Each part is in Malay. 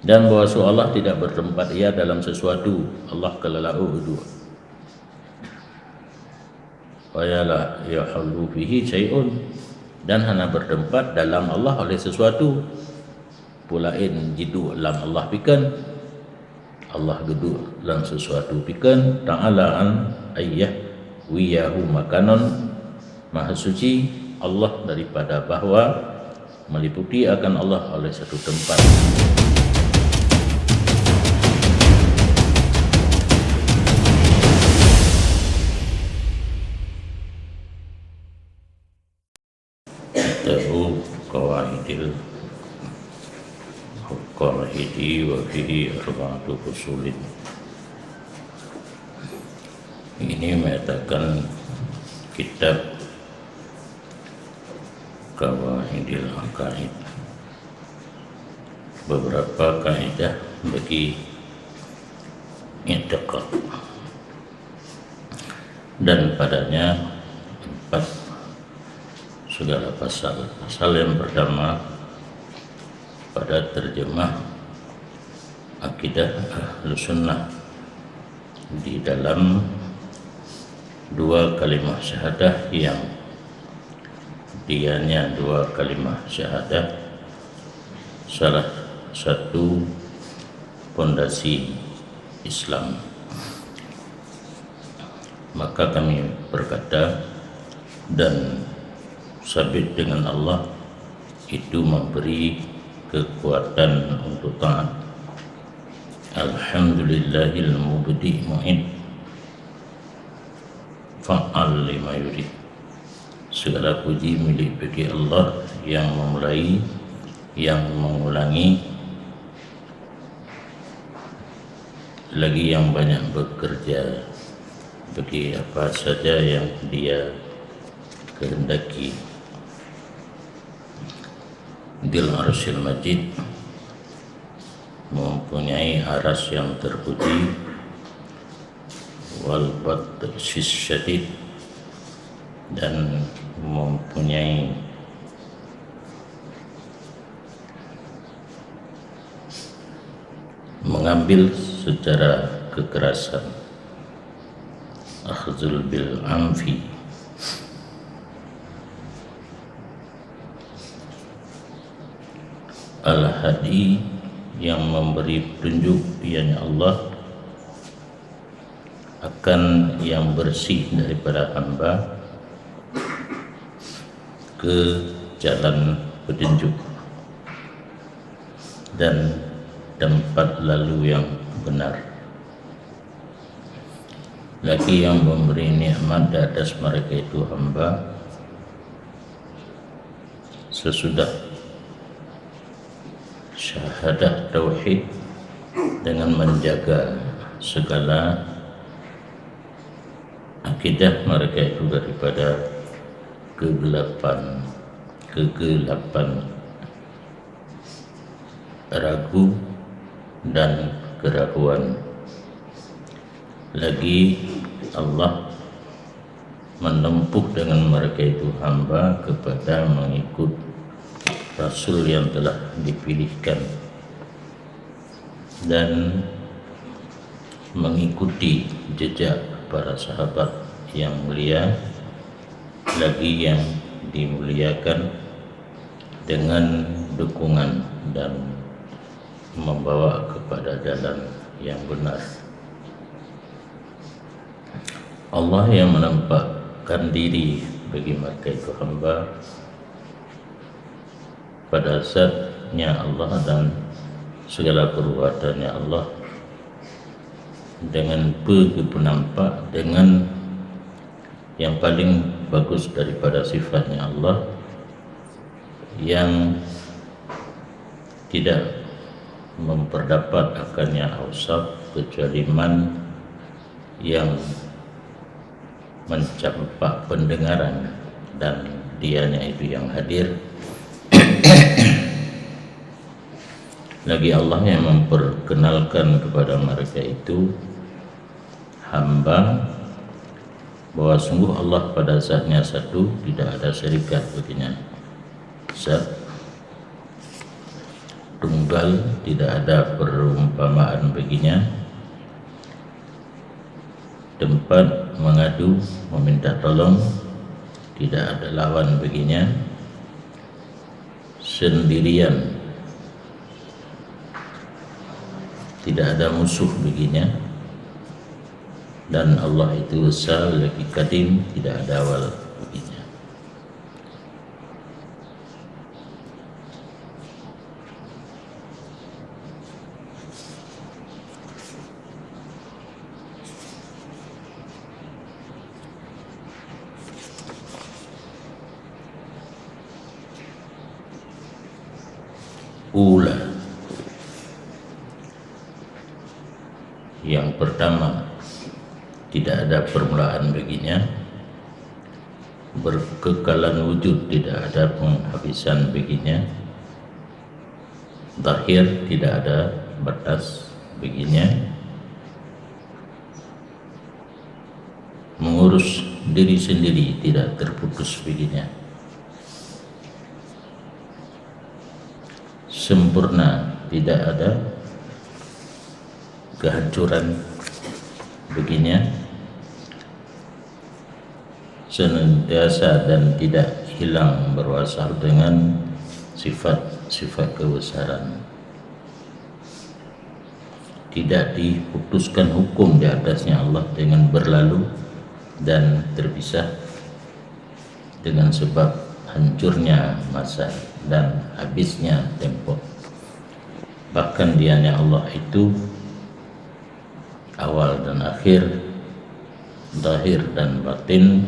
dan bahwa Allah tidak bertempat ia dalam sesuatu. Allah kalalau dua. Wala yahullu fihi syai'un, dan hana bertempat dalam Allah oleh sesuatu. Pulain jidu lam Allah pikan, Allah gedu dalam sesuatu pikan. Ta'ala an ayyah wiyahu makanon, maha suci Allah daripada bahwa meliputi akan Allah oleh satu tempat. Tahu qawaidil qawaidi wa fihi arba'atu usulin. Ini mengatakan kitab Qawaidil Aqaid, beberapa kaidah bagi i'tiqad, dan padanya 4 segala pasal. Pasal yang pertama pada terjemah akidah Ahlus Sunnah di dalam 2 kalimah syahadah yang dianya 2 kalimah syahadah salah satu pondasi Islam. Maka kami berkata, dan sabit dengan Allah itu memberi kekuatan untuk taat. Alhamdulillahil mubdi mu'id fa'al lima yurid. Segala puji milik bagi Allah yang memulai, yang mengulangi, lagi yang banyak bekerja bagi apa saja yang Dia kehendaki. Dil arsyil majid, mempunyai aras yang terpuji. Wal batshis syadid, dan mempunyai mengambil secara kekerasan. Akhzul bil amfi, Al-Hadi, yang memberi petunjuk ianya Allah akan yang bersih daripada hamba ke jalan petunjuk dan tempat lalu yang benar. Lagi yang memberi nikmat di atas mereka itu hamba sesudah syahadah tauhid dengan menjaga segala akidah mereka itu daripada kegelapan ragu dan keraguan. Lagi Allah menempuh dengan mereka itu hamba kepada mengikut Rasul yang telah dipilihkan dan mengikuti jejak para sahabat yang mulia, lagi yang dimuliakan dengan dukungan dan membawa kepada jalan yang benar. Allah yang menampakkan diri bagi mereka itu hamba pada zatnya Allah dan segala perbuatannya Allah, dengan penampak dengan yang paling bagus daripada sifatnya Allah, yang tidak memperdapat akannya ausaf kecuali man yang mencampak pendengaran dan dianya itu yang hadir. Lagi Allah yang memperkenalkan kepada mereka itu hamba bahwa sungguh Allah pada zatnya satu, tidak ada syarikat baginya. Zat tunggal, tidak ada perumpamaan baginya. Tempat mengadu, meminta tolong, tidak ada lawan baginya. Sendirian, tidak ada musuh baginya. Dan Allah itu esa lagi kadim, tidak ada awal baginya. Ula, yang pertama, tidak ada permulaan baginya. Berkekalan wujud, tidak ada penghabisan baginya. Zahir, tidak ada batas baginya. Mengurus diri sendiri, tidak terputus baginya. Sempurna, tidak ada kehancuran baginya. Senantiasa dan tidak hilang berwasal dengan sifat-sifat kebesaran. Tidak diputuskan hukum di atasnya Allah dengan berlalu dan terpisah dengan sebab hancurnya masa dan habisnya tempo. Bahkan dianya Allah itu awal dan akhir, zahir dan batin,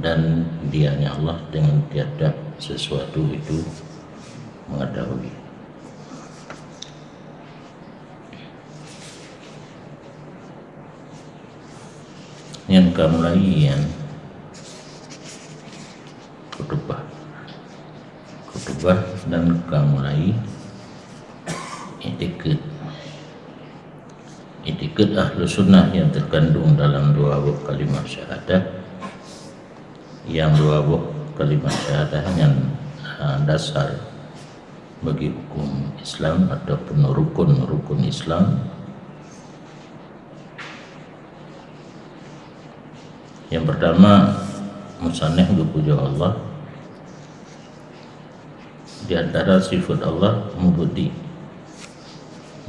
dan dianya Allah dengan tiada sesuatu itu mengetahui. Yang kemuliaan kutubah dan kamulai itikad ahlu sunnah yang terkandung dalam dua buah kalimah syahadah. Yang dua buah kalimah syahadah yang dasar bagi hukum Islam ataupun rukun Islam. Yang pertama, musannif berpuja Allah. Di antara sifat Allah mubdi,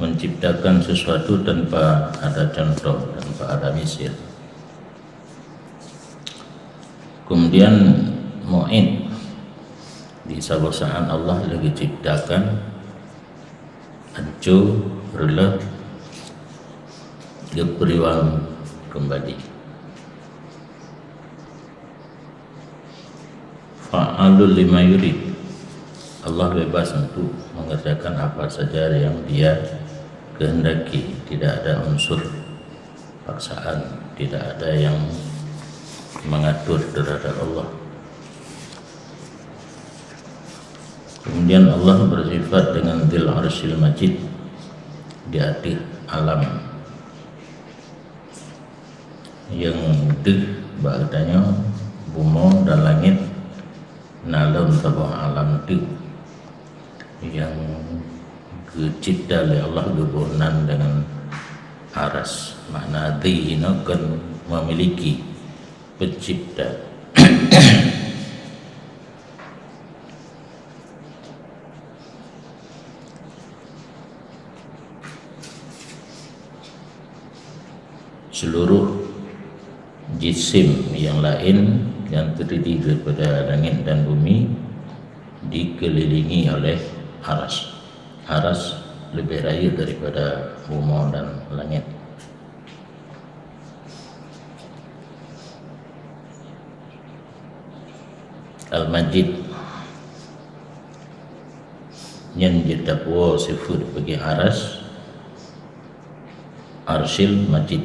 menciptakan sesuatu tanpa ada contoh, tanpa ada misal. Kemudian mu'in, di sabosaan Allah lagi ciptakan hancur, rela, geperiwang kembali. Fa'alul lima yurid, Allah bebas untuk mengerjakan apa saja yang Dia kehendaki. Tidak ada unsur paksaan, tidak ada yang mengatur terhadap Allah. Kemudian Allah bersifat dengan Dzul Arsyil Majid, di atas alam yang bahadanya bumi dan langit, nalam sebuah alam itu yang dicipta oleh Allah gebunan dengan aras. Makna dihina kan memiliki pencipta. Seluruh jisim yang lain yang terdiri daripada langit dan bumi dikelilingi oleh aras. Aras lebih raya daripada bumi dan langit. Al-Majid yang ditapuwa sifat bagi aras, Arsyil Majid,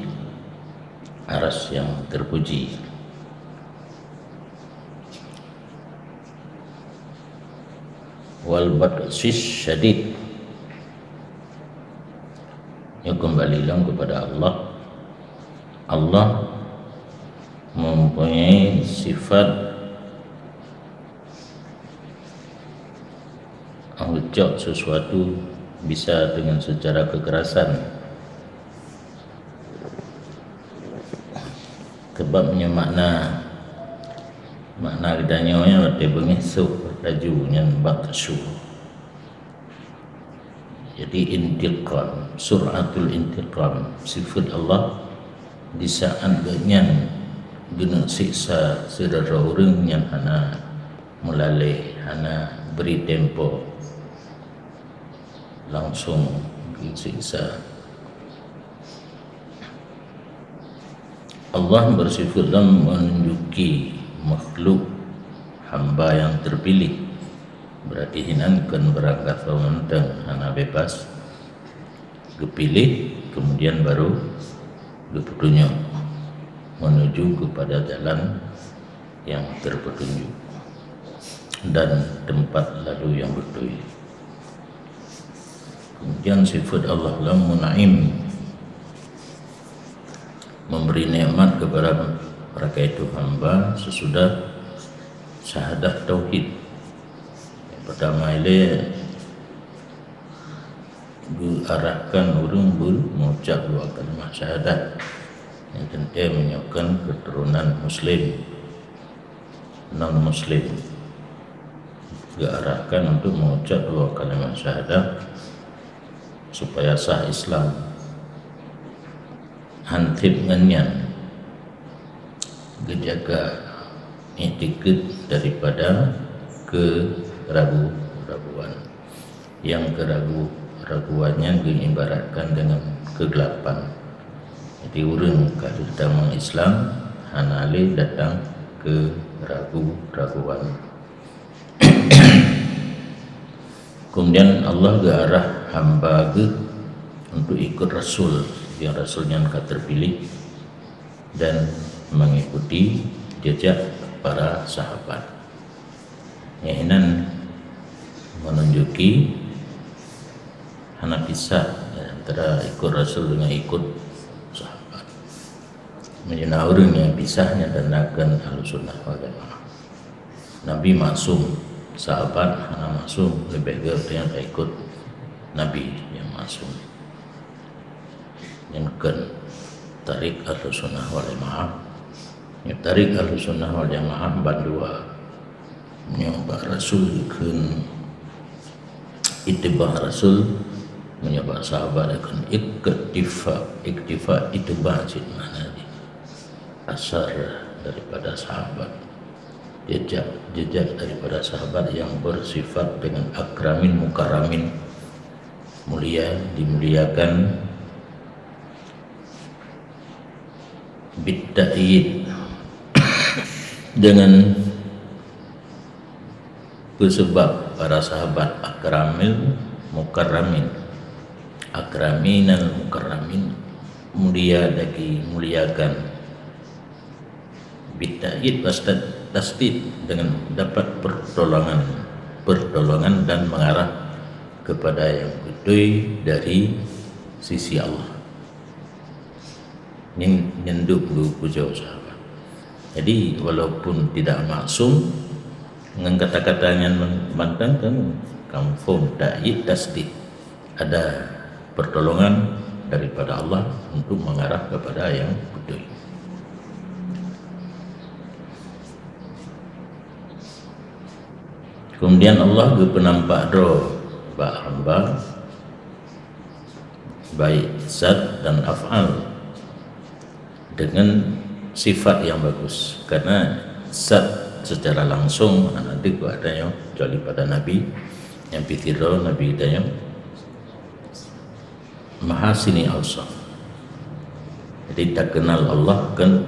aras yang terpuji. Wal batsis syadid, yang kembali kepada Allah. Allah mempunyai sifat mengucap sesuatu bisa dengan secara kekerasan, sebabnya makna kedanyanya dia mengisuk laju yang batasyu. Jadi intiqam, suratul intiqam, sifat Allah di saat dengan guna siksa saudara orang yang hana melalui, hana beri tempo langsung disiksa. Allah bersifat dalam menunjuki makhluk hamba yang terpilih, berarti hinankan berangkat mentang hana bebas kepilih, kemudian baru petunjuk menuju kepada jalan yang terpetunjuk dan tempat lalu yang betul. Kemudian sifat Allah lam munaim, memberi nikmat kepada mereka itu hamba sesudah syahadah tauhid. Yang pertama ialah diarahkan orang mengucap dua kalimat syahadat yang tentu menyokong keturunan muslim, non muslim, diarahkan untuk mengucap dua kalimat syahadat supaya sah Islam. Hantib ngenyan dijaga etikad daripada keraguan. Yang keraguannya diibaratkan dengan kegelapan. Jadi orang kalau datang Islam hanale datang ke raguan. Kemudian Allah garah hamba untuk ikut Rasul, yang Rasulnya terpilih dan mengikuti jejak para sahabat. Yang menunjuki hana pisah antara ikut Rasul dengan ikut sahabat. Menjadi orang yang pisahnya dan akan Ahlussunnah wal Jamaah. Nabi maksum, sahabat hana maksum, lebih baik yang ikut Nabi yang maksum. Yang kan tarik Ahlussunnah wal Jamaah, yang tarik Ahlussunnah wal Jamaah bandua menyembah Rasul kan itibah Rasul, menyembah sahabat akan iktifa itibah mana ni asar daripada sahabat, jejak daripada sahabat yang bersifat dengan akramin mukaramin, mulia, dimuliakan, bitta'id dengan sebab para sahabat akramil mukarramin, akraminal mukarramin, mulia lagi muliakan, bitta'id tasdid dengan dapat pertolongan dan mengarah kepada yang betul dari sisi Allah. Ini nyenduk jauh sahabat. Jadi walaupun tidak maksum dengan kata-kata yang membantang kan confirm ta'id tasdid, ada pertolongan daripada Allah untuk mengarah kepada yang betul. Kemudian Allah penampak do hamba baik zat dan af'al dengan sifat yang bagus, karena zat secara langsung nanti ada yang kecuali pada Nabi yang pitiro Nabi kita yang mahasini awsaf. Jadi tak kenal Allah kan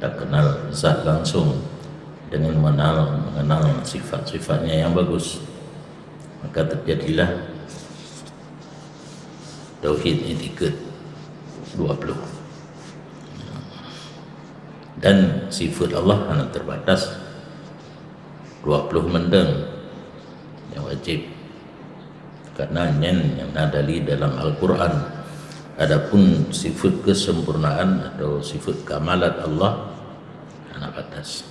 tak kenal zat langsung, dengan mengenal sifat-sifatnya yang bagus, maka terjadilah tauhid etiket 20. Dan sifat Allah hanya terbatas 20 mendeng yang wajib, karena yang nadali dalam Al-Quran. Adapun sifat kesempurnaan atau sifat kamalat Allah hanya batas.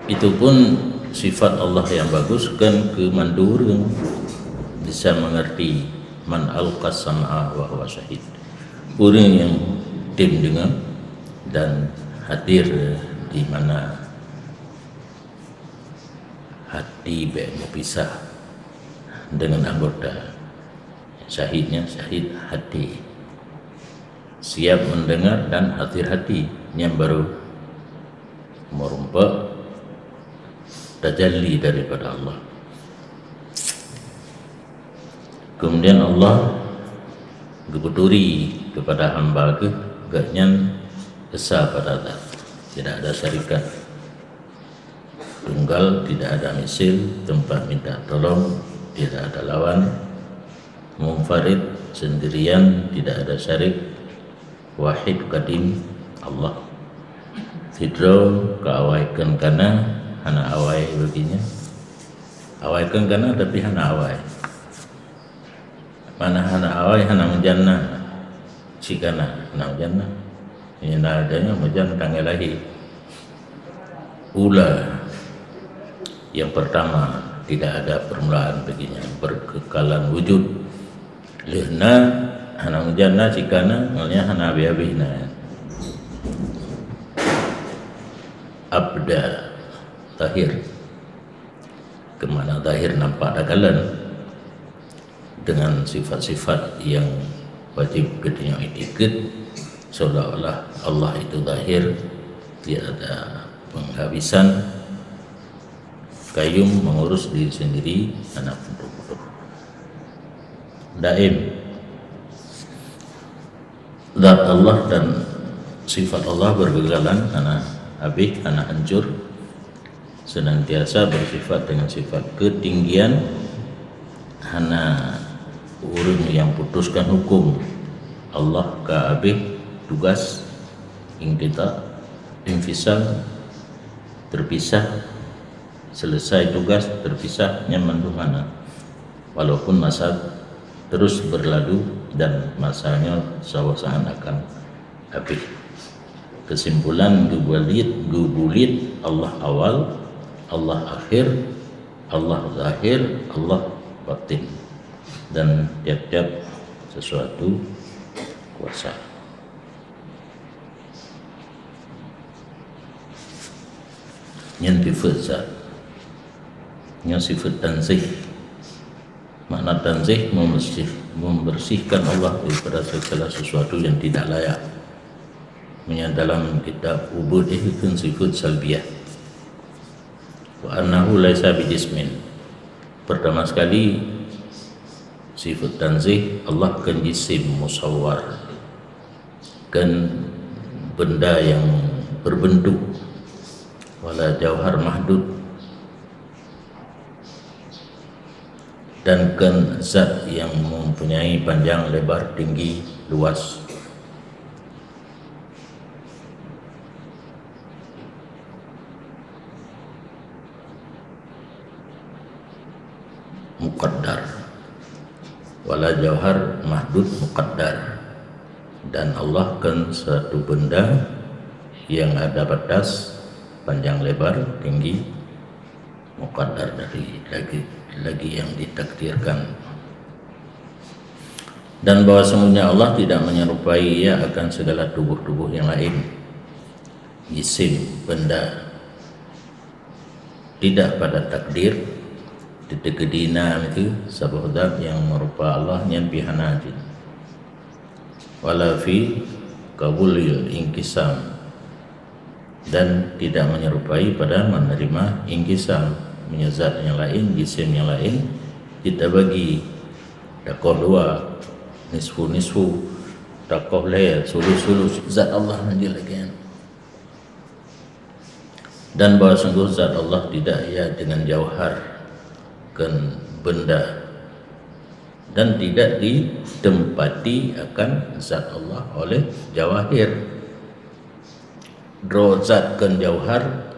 Itu pun sifat Allah yang bagus kan kemandurung, bisa mengerti man alqas sam'a wa huwa syahid, orang yang tim dengar dan hadir di mana hati berpisah dengan anggota. Syahidnya syahid hati, siap mendengar dan hadir hati yang baru merumpak tajalli daripada Allah. Kemudian Allah gebuturi kepada hamba ke ganyan esa pada Allah, tidak ada syarikat, tunggal, tidak ada misil, tempat minta tolong, tidak ada lawan, munfarid, sendirian, tidak ada syarik, wahid qadim Allah. Tidro keawaikan kana hana awai begini, awaikan kana tapi hana awai, mana hana awai hana menjannah cikana hana menjannah ini nadanya menjannah tanggal lahir. Ula yang pertama, tidak ada permulaan baginya, berkekalan wujud. Lehna hana menjannah cikana maknanya hana habis-habisna. Abda zahir, kemana zahir nampak dagalan dengan sifat-sifat yang wajib kita etiket, seolah-olah Allah itu zahir, tidak ada penghabisan, kayyum, mengurus diri sendiri, anak putu-putu daim. Zat Allah dan sifat Allah bergegalan, anak habis, anak hancur, senantiasa bersifat dengan sifat ketinggian, hana urang yang putuskan hukum Allah ke habis tugas ing kita infisal, terpisah, selesai tugas terpisah nyaman tu mana, walaupun masa terus berlalu dan masanya sawasahan akan habis. Kesimpulan gubulit Allah awal, Allah akhir, Allah zahir, Allah batin, dan tiap-tiap sesuatu kuasa. Yang sifat zat, yang sifat tanzih, makna tanzih membersihkan Allah daripada segala sesuatu yang tidak layak. Dalam kitab Ubud itu sifat salbiyah, wa annahu laisa bijismin. Pertama sekali sifat tanzih, Allah kan jisim musawwar, kan benda yang berbentuk, wala jauhar mahdud, dan kan zat yang mempunyai panjang, lebar, tinggi, luas. Muqaddar, wala jauhar mahdud muqaddar, dan Allah kan satu benda yang ada batas, panjang, lebar, tinggi, muqaddar, dari lagi yang ditakdirkan. Dan bahwa semuanya Allah tidak menyerupai ia akan segala tubuh-tubuh yang lain, jisim, benda, tidak pada takdir. Ditegedina itu sebuah zat yang merupa Allah yang pihana jin, wala fi qabulil inkisam, dan tidak menyerupai pada menerima inkisam, menyazat yang lain, jisim yang lain. Kita bagi dakoh dua, nisfu dakoh lain, sulu zat Allah menjelakan. Dan bahwa sungguh zat Allah tidak ia dengan jauhar kan benda, dan tidak ditempati akan zat Allah oleh jawahir. Zat kan jauhar,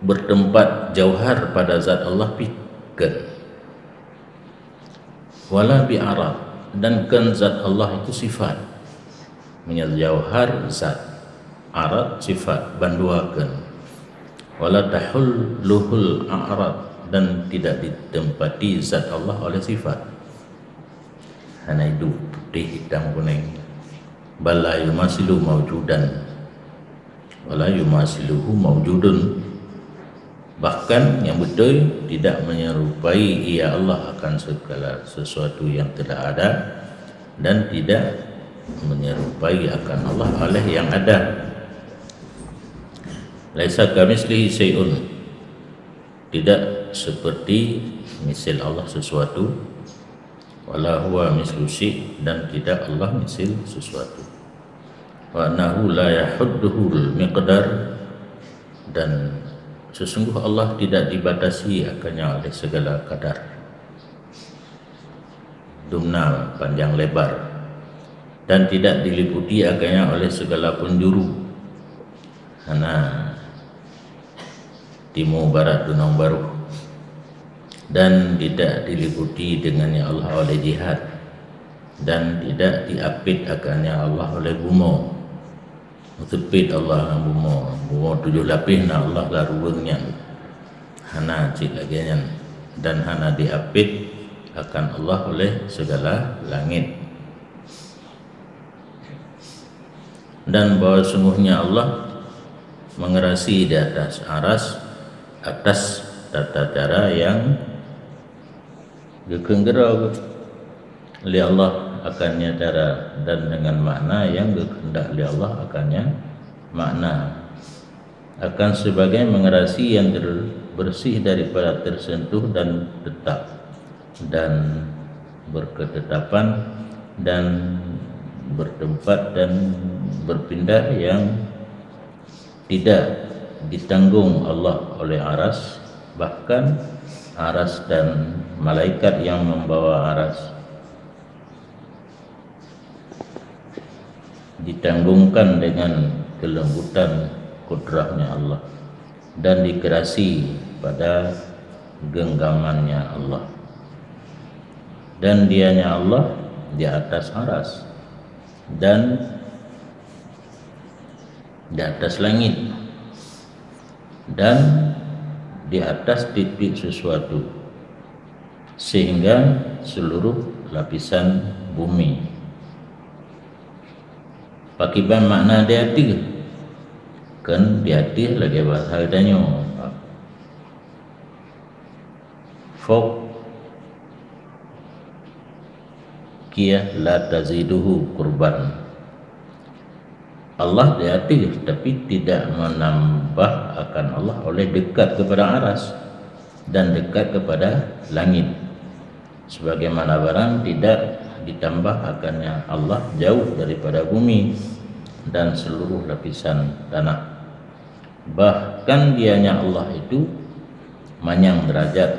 bertempat jauhar pada zat Allah pikan, wala bi arab, dan kan zat Allah itu sifat, menyal jauhar zat, arab sifat, banduakan. wala tahulluhul a'rad, dan tidak ditempati zat Allah oleh sifat. Hana hidup putih hitam kuning. Bala yumasilu mawjudan wala yumasiluhu mawjudun, bahkan yang betul tidak menyerupai ia Allah akan segala sesuatu yang telah ada, dan tidak menyerupai akan Allah oleh yang ada. Laisa kamitslihi syai'un, tidak seperti misil Allah sesuatu, wala huwa mislu syai', dan tidak Allah misil sesuatu. Wa annahu la yahudduhul miqdar, dan sesungguh Allah tidak dibatasi akannya oleh segala kadar, dumna panjang lebar, dan tidak diliputi akannya oleh segala penjuru, hana timur barat dunang baru, dan tidak diliputi dengannya Allah oleh jihad, dan tidak diapit akannya Allah oleh bumo. Tepit Allah dengan bumo 7 lapis na Allah larungnya, hana cik lagi nyan, dan hana diapit akan Allah oleh segala langit. Dan bahwa sungguhnya Allah mengerasi di atas aras, atas tata cara yang gekenggerau oleh Allah akannya cara, dan dengan makna yang kehendak oleh Allah akannya makna, akan sebagai mengerasi yang bersih daripada tersentuh dan tetap dan berketetapan dan bertempat dan berpindah, yang tidak ditanggung Allah oleh aras, bahkan aras dan malaikat yang membawa aras ditanggungkan dengan kelembutan kudrahnya Allah, dan dikerasi pada genggamannya Allah. Dan dianya Allah di atas aras dan di atas langit dan di atas titik sesuatu, sehingga seluruh lapisan bumi. Pakiban makna di hati kan, di hati lagi bahasa katanya fok kia la taziduhu kurban. Allah di hati tapi tidak menambah akan Allah oleh dekat kepada aras dan dekat kepada langit, sebagaimana barang tidak ditambah akannya Allah jauh daripada bumi dan seluruh lapisan tanah. Bahkan dianya Allah itu manyang derajat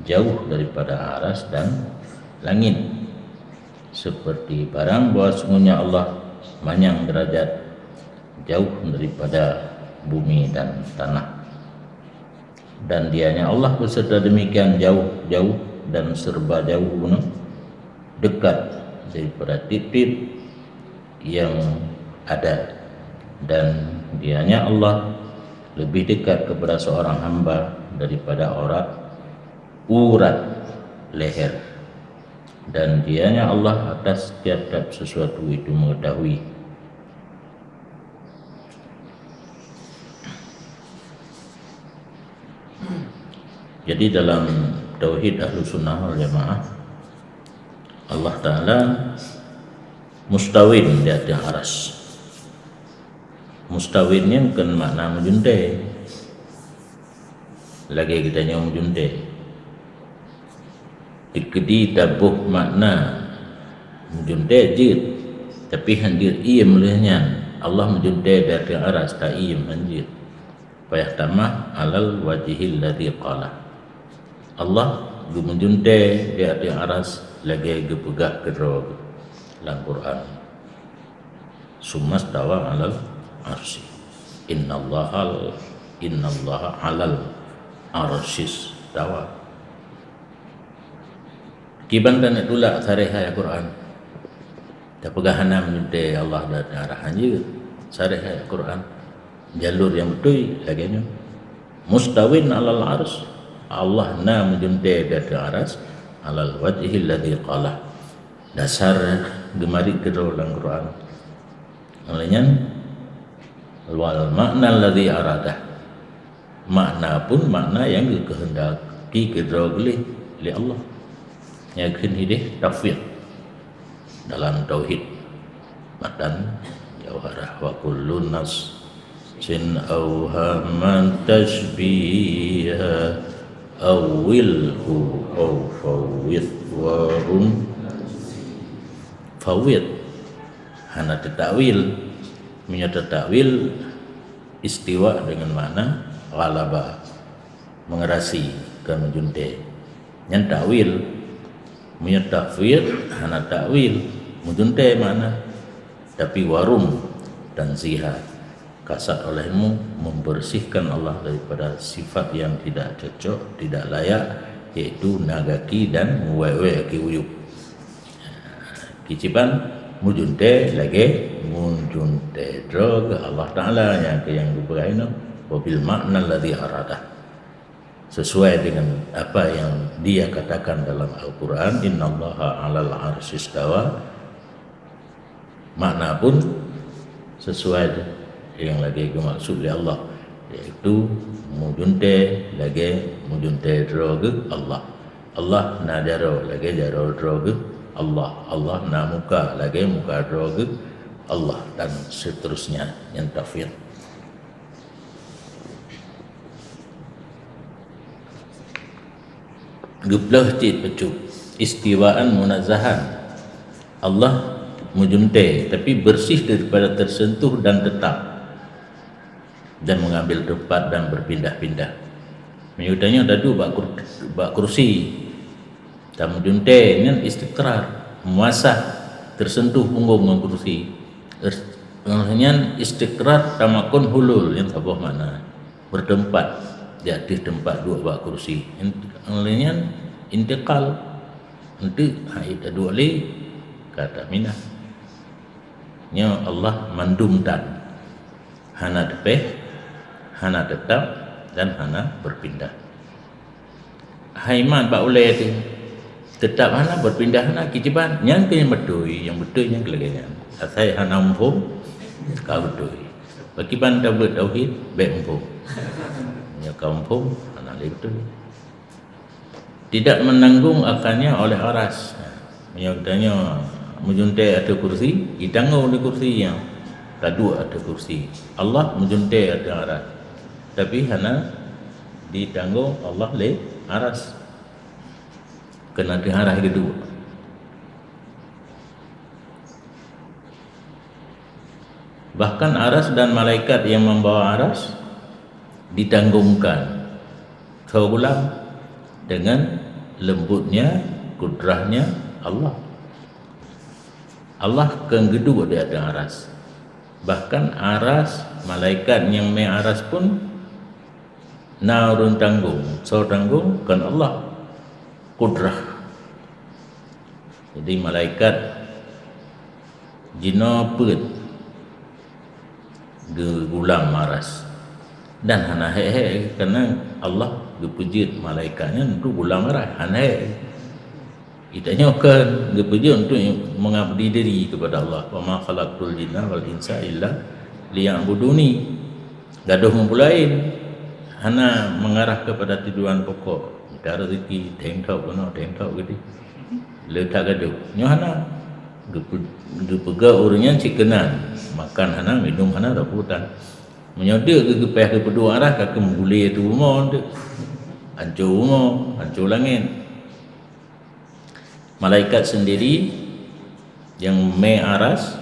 jauh daripada aras dan langit, seperti barang bahwa sungguhnya Allah manyang derajat jauh daripada bumi dan tanah. Dan dianya Allah beserta demikian jauh-jauh dan serba jauh guna, dekat daripada titik yang ada, dan dianya Allah lebih dekat kepada seorang hamba daripada urat leher, dan dianya Allah atas tiap-tiap sesuatu itu mengetahui. Jadi dalam tauhid Ahlus Sunnah wal Jamaah, Allah Ta'ala mustawin di atas aras. Mustawinnya bukan makna menjuntai, lagi kita nyom menjuntai. Dikedi tabuh makna menjuntai jid, tapi handir iem lehnya Allah menjuntai di atas aras, tak iem handir. Payah tamah alal wajihil ladhi qala. Allah menjuntai di atas aras lagi gepegak kedua dalam Quran. Summas tawa alal arsy. Innallaha alal arsyis tawa. Kiban kan itulah sarih ayat Quran. Tak pegahanam menjuntai Allah dan arahan juga sarih ayat Quran. Jalur yang betul lagi mustawin alal ars, Allah na menjuntai di atas aras alal wajhi alladhi qala. Dasar gemari kedua dalam Quran. Olehnya wal makna alladhi aradah, makna pun makna yang dikehendaki kedua oleh Allah. Yakin hidih tafwid dalam tauhid matan jawharah wa kullu nas sin awhaman tashbiha awilhu aw fawwid warun fawwid hana takwil, menyata takwil istiwa dengan mana ghalaba mengerasi ke menjuntai. Yang takwil menyata tafwid hana takwil menjuntai mana, tapi warum dan ziha kasat olehmu membersihkan Allah daripada sifat yang tidak cocok, tidak layak, yaitu nagaki dan muwewe ki uyuk. Kicipan mujunte lagi mujunte drog Allah Taala yang diberikan wabil makna alladhi aradah, sesuai dengan apa yang dia katakan dalam Al-Quran, innallaha 'alal 'arsy istawa. Makna pun sesuai yang lagi maksud oleh Allah, yaitu mujunte lagi mujunte drog Allah. Allah na jaro lagi jaro drog Allah. Allah na muka lagi muka drog Allah, dan seterusnya yang tafwid. Geblah cik pecuk istiwaan munazahan. Allah mujunte tapi bersih daripada tersentuh dan tetap dan mengambil tempat dan berpindah-pindah. Menyudahnya ada dua bak kursi. Dan mujunte dengan istiqrar, muasah tersentuh punggung dengan kursi. Dengan istiqrar tamakun hulul yang sabah mana bertempat jadi tempat dua bak kursi. Dengan intiqal nanti ada dua li kata minah. Nya Allah mandum dan hana tepeh, hana tetap dan hana berpindah. Haiman ba ulai tu tetap hana berpindah hana kiciban yang betul yang kelegangan. Asai hana umpum kau betul. Bagi banda bertauhid baik umpum. Ya kampung hana betul. Tidak menanggung akannya oleh aras. Yang tanya menjuntai ada kursi, ditanggung di kursi yang kedua ada kursi. Allah menjuntai ada aras, tapi hana ditanggung Allah le aras. Kena di arah kedua. Bahkan aras dan malaikat yang membawa aras ditanggungkan seulang dengan lembutnya, kudrahnya Allah. Allah kedua di atas aras. Bahkan aras malaikat yang mai aras pun naurun tanggung, so tanggung kan Allah kudrah. Jadi malaikat jina pet gulam aras dan hana he kerana Allah gepujit malaikatnya untuk gulam aras hana he. Itanya kan gepujit untuk mengabdi diri kepada Allah. Wa ma khalaqtul jinna wal insa illa liya'buduni. Gaduh mempulain hana mengarah kepada tujuan pokok. Kita rezeki tengkau kono tengkau gitu. Letak gaduh. Nyo hana gepega urangnya cikenan, makan hana, minum hana raputan. Menyodek ke gepeh ke kedua arah ke menggulai tu rumah tu. Hancur rumah, hancur langit. Malaikat sendiri yang mai aras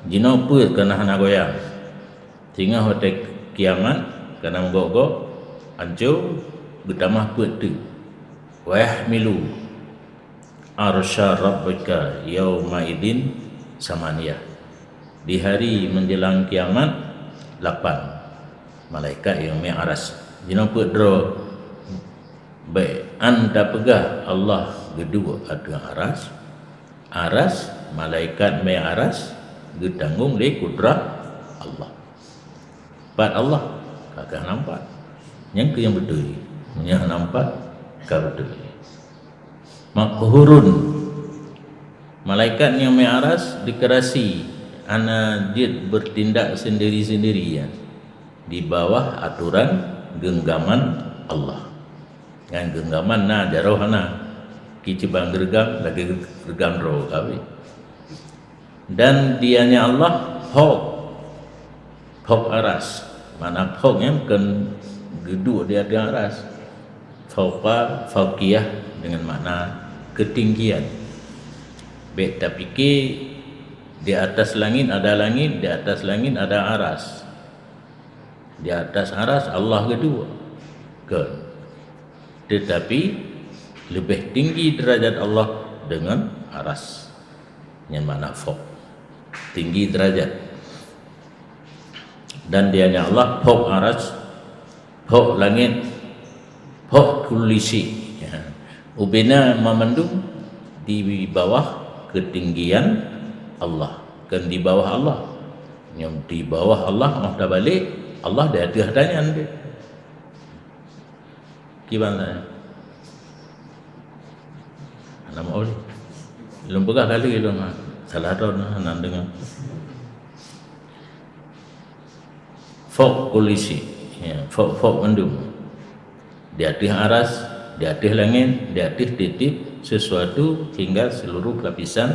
jina put kena hana goyang. Sehingga hotel kiamat kena menggok-gok hancur bertamah put tu. Wa yahmilu arsya rabbika yauma idzin samaniyah. Di hari menjelang kiamat 8 malaikat yang mai aras. Jina put dro baik anda pegah Allah kedua ada aras malaikat mai aras ditanggung oleh kudrah Allah. Pat Allah kakak nampak yang ke yang betul, yang nampak kau betul. Makhurun, malaikat yang Mi'raj dikerasi, ana dia bertindak sendiri-sendiri ya, di bawah aturan genggaman Allah. Dengan genggaman na jarohana, kita bang gergam lagi gergam roh kami. Dan dianya Allah Fok aras. Mana fok yang kan geduk dia di aras. Fauqiyah dengan makna ketinggian. Baik tak fikir di atas langit ada langit, di atas langit ada aras. Di atas aras Allah kedua. Tetapi lebih tinggi derajat Allah dengan aras. Yang mana fok. Tinggi derajat. Dan dianya Allah fok aras, fok langit, fok kulli syai. Ubina memandung di bawah ketinggian Allah, kan di bawah Allah. Yang di bawah Allah dah balik, Allah dah ada hadanya dia. Gimana? Nama oleh. Belum pegah kali belum. Salah tahun nak dengar. Fok kulisi, ya, fok mendung. Di atas aras, di atas langit, di atas titip sesuatu hingga seluruh lapisan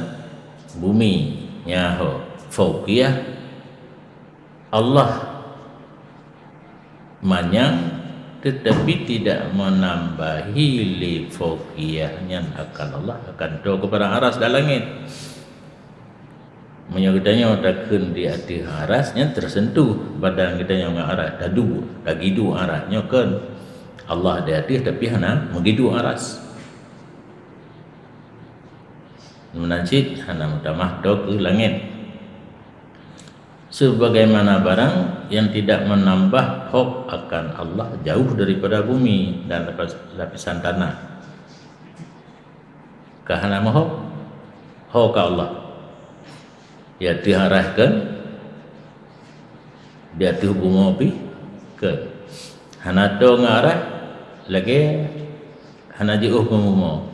bumi. Ya, fauqiyah Allah manyang tetapi tidak menambahi li fauqiyahnya akan Allah akan do kepada aras dan langit. Menyokitanya takkan di atas arasnya tersentuh badan kita yang aras dadu dagidu arasnya kan Allah di atas tapi hana mengidu aras menancit hana mutamah do ke langit sebagaimana barang yang tidak menambah hok akan Allah jauh daripada bumi dan lapisan tanah kahana mahok hok Allah ya diarahkan dia tu bumi api ke hana to ngarah lagi hana jauh bumi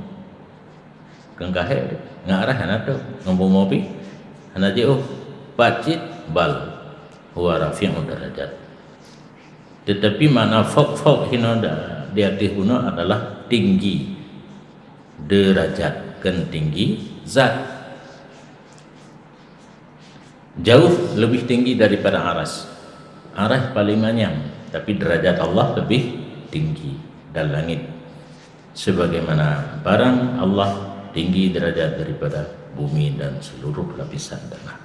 kengkahe ngarah hana to bumi api hana jauh pacit bal huwa rafi'u darajat tetapi makna fok hinoda di atas guna adalah tinggi derajat kan tinggi zat jauh lebih tinggi daripada aras. Aras paling manyang, tapi derajat Allah lebih tinggi dan langit. Sebagaimana barang Allah tinggi derajat daripada bumi dan seluruh lapisan tanah.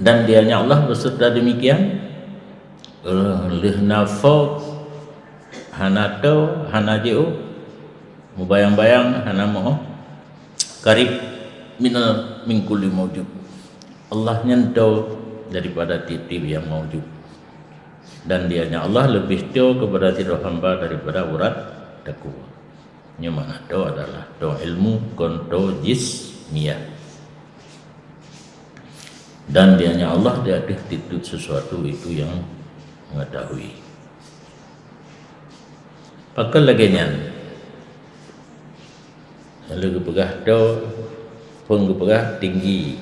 Dan dianya Allah beserta demikian lihna fawq hanato hanajeu mubayang-bayang hana mo karib min kulli mawjud. Allah nyentuh daripada titip yang mawjud. Dan dianya Allah lebih jauh kepada tidur hamba daripada urat daku. Yang mana itu adalah do ilmu konto jismiyah. Dan dianya Allah dia ada titip sesuatu itu yang mengetahui. Pakal lagi nyan. Lalu pegah do penggepegah tinggi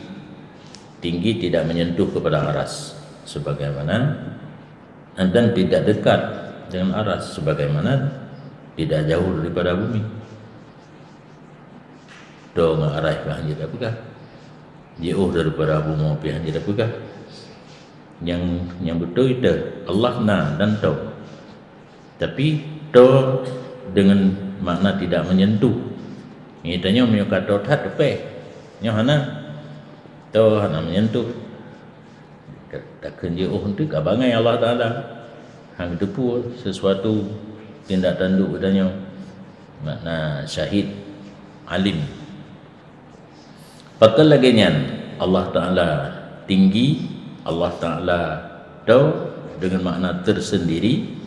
tidak menyentuh kepada aras sebagaimana dan tidak dekat dengan aras sebagaimana tidak jauh daripada bumi do ngarah bahan tidak pegah jauh daripada bumi bahan tidak pegah yang betul itu Allah dan tahu tapi do dengan makna tidak menyentuh ini tanya menyukai dotat apa yang hana to hana menyentuh takkan dia untuk abangai Allah Taala hang depu sesuatu tindak tanduk katanya makna syahid alim pakal lagi nyan Allah Taala tinggi Allah Taala do dengan makna tersendiri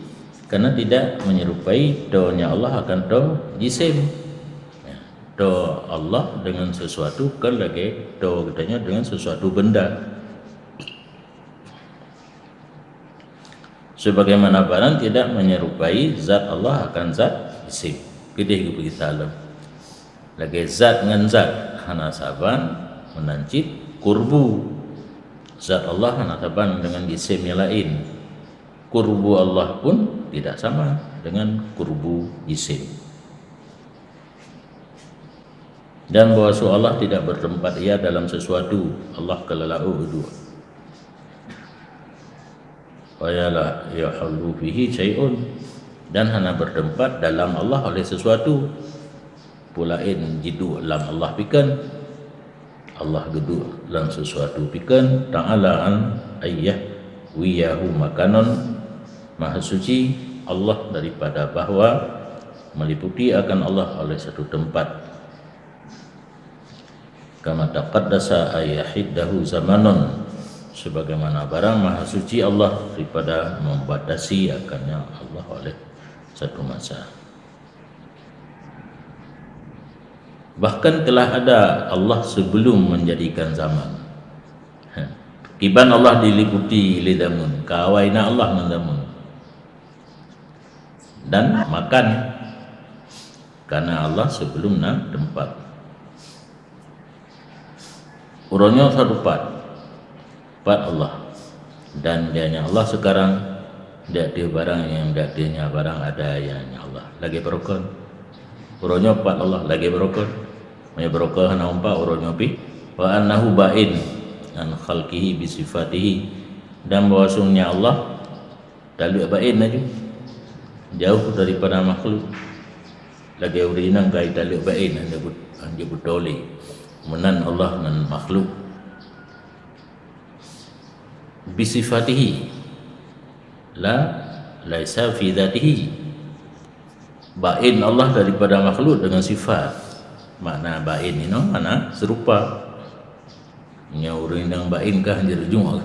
karena tidak menyerupai do-nya Allah akan do jisim do Allah dengan sesuatu kan lagi do katanya dengan sesuatu benda sebagaimana barang tidak menyerupai zat Allah akan zat isim. Kedih ke pergi salam lagi zat dengan zat hana saban menancit kurbu zat Allah hana saban dengan isim yang lain. Kurbu Allah pun tidak sama dengan kurbu isim. Dan bahwa Allah tidak bertempat ia dalam sesuatu. Allah kelalau dua. Wayalah yahallu fihi syai'un, dan hana bertempat dalam Allah oleh sesuatu. Pulain jidu lam Allah pikan, Allah gedu lam sesuatu pikan. Ta'ala an ayyah wiyahu makanon, maha suci Allah daripada bahwa meliputi akan Allah oleh satu tempat. Kama taqaddasa ayyahiddahu zamanon, sebagaimana barang maha suci Allah daripada membatasi akannya Allah oleh satu masa. Bahkan telah ada Allah sebelum menjadikan zaman. Kiban Allah diliputi oleh zaman, kawaina Allah dengan zaman. Dan makan karena Allah sebelum nak tempat. Urangnya sarupat Allah, dan dianya Allah sekarang tidak ada barang yang tidak adanya barang ada yang Allah lagi berokon. Urangnya empat Allah lagi berokon. Maya berokon hana empat urangnya pi wa annahu ba'in an khalqihi bi sifatihi, dan bahwasanya Allah taluk ba'in aja jauh daripada makhluk. Lagi urinang kai taluk ba'in anda butoli menan Allah dengan makhluk. Bisifatihi la laisa fi dzatihi, bain Allah daripada makhluk dengan sifat. Makna bain ini mana serupa nya urang yang bain kah jerjung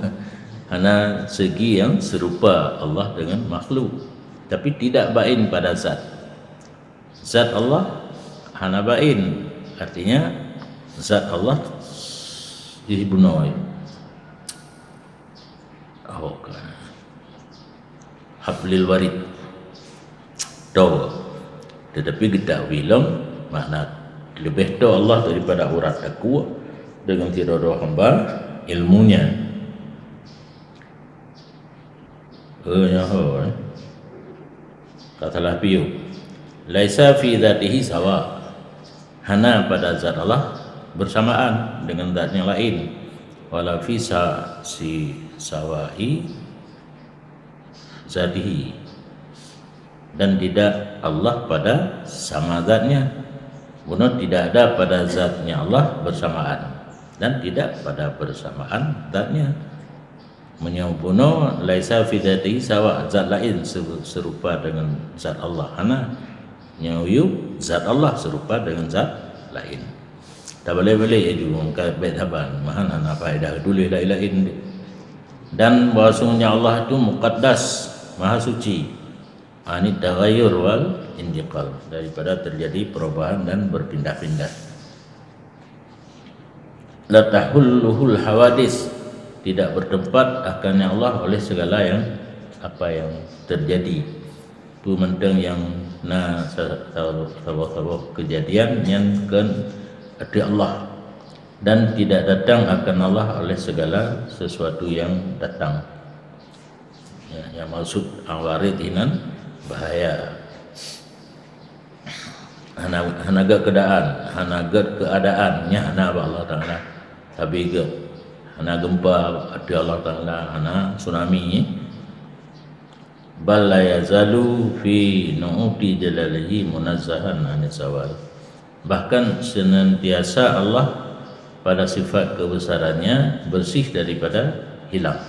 hana segi yang serupa Allah dengan makhluk, tapi tidak bain pada zat Allah hana bain, artinya zat Allah dihibunoi hablil warid do, tetapi kita bilang makna lebih do Allah daripada urat aku dengan tidak ada hamba ilmunya. Katalah piu laisa fi dzatihi sawa, hana pada zat Allah bersamaan dengan zat yang lain. Wala fi si sawahi zatihi, dan tidak Allah pada sama zatnya. Benar tidak ada pada zatnya Allah bersamaan, dan tidak pada bersamaan zatnya. Menyampuno laisa fi dzatihi sawa, zat lain serupa dengan zat Allah. Hana nyayu zat Allah serupa dengan zat lain. Tak boleh-boleh juga mengkait haban mahan ana faedah dulu lain. Dan bahwasanya Allah itu muqaddas, maha suci, anit taghayyur wal intiqal, daripada terjadi perubahan dan berpindah-pindah. La tahulluhul hawadis, tidak bertempat akannya Allah oleh segala yang apa yang terjadi. Itu mentang yang na sabah kejadian yang kan ada Allah, dan tidak datang akan Allah oleh segala sesuatu yang datang. Ya, yang maksud awarid inan bahaya. Hanaga keadaannya hana Allah Taala, tapi ke hana gempa ada Allah Taala, hana tsunami. Bal la yazalu fi nu'ti jalalihi munazzahan an sawal. Bahkan senantiasa Allah pada sifat kebesarannya bersih daripada hilang.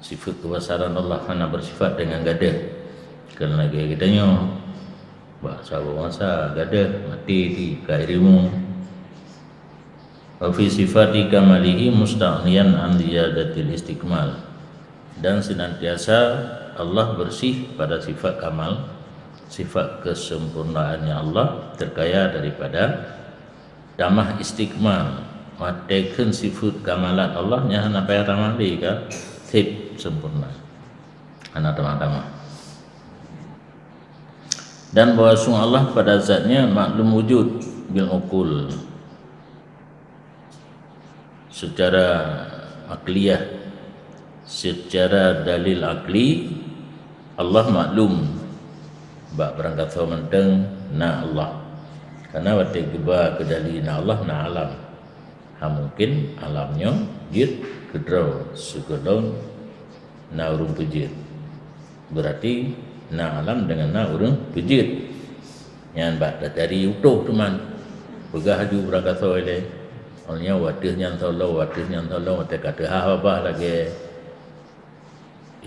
Sifat kebesaran Allah hanya bersifat dengan gada. Kerana lagi kitanya bahasa gada mati di kairimu. Wa fi sifati kamalihi mustaghniyan an ziyadatil istiqmal. Dan senantiasa Allah bersih pada sifat kamal, sifat kesempurnaannya Allah, terkaya daripada damah istiqmal. Matakan sifat kamalat Allah nya hana payah ramali ka tip sempurna. anak teman-teman. Dan bahwa sungguh Allah pada zatnya maklum wujud bil uqul, secara akliyah, secara dalil akli Allah maklum bak berangkat so menteng na Allah, karena waktu geba ke dalil na Allah na alam mungkin alamnya jid kedraw segolong na urung pujit, berarti na alam dengan na urung pujit yang bak dari utuh teman begah haju berangkat so ile orangnya wadihnya tolong waktu kata apa lagi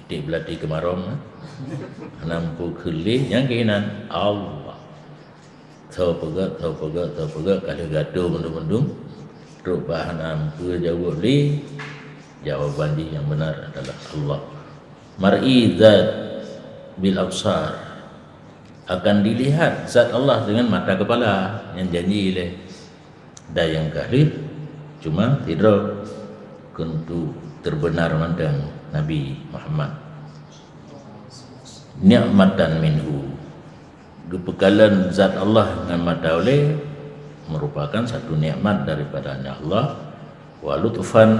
itik belati kemarong nampu kelih yang keinan Allah tau pegat kalau gaduh mendung-mendung perubahan nampu jawab li jawaban dia yang benar adalah Allah. Mar'i zat bil absar, akan dilihat zat Allah dengan mata kepala yang janji le dan yang kahli cuma tidak kuntu terbenar mandang Nabi Muhammad ni'matan minhu, kepekalan zat Allah dengan mata oleh merupakan satu nikmat daripada Allah, wa lutfan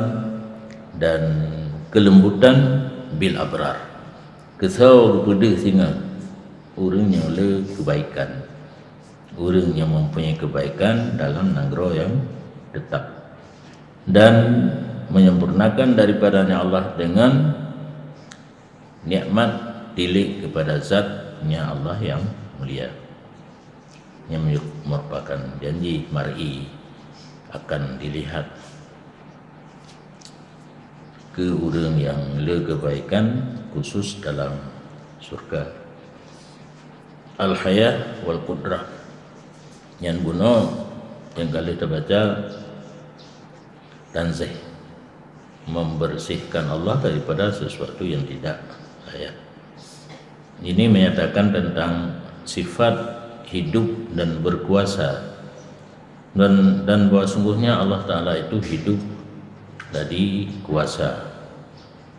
dan kelembutan bil abrar, kesau kepada singa orang yang oleh kebaikan, orang yang mempunyai kebaikan dalam negara yang tetap, dan menyempurnakan daripadanya Allah dengan nikmat tilik kepada zatnya Allah yang mulia, yang merupakan janji mar'i akan dilihat ke orang yang le kebaikan khusus dalam surga. Al-hayah wal qudrah yang guna yang kali terbaca tanzih, membersihkan Allah daripada sesuatu yang tidak layak. Ini menyatakan tentang sifat hidup dan berkuasa, dan bahwa sungguhnya Allah Ta'ala itu hidup dari kuasa,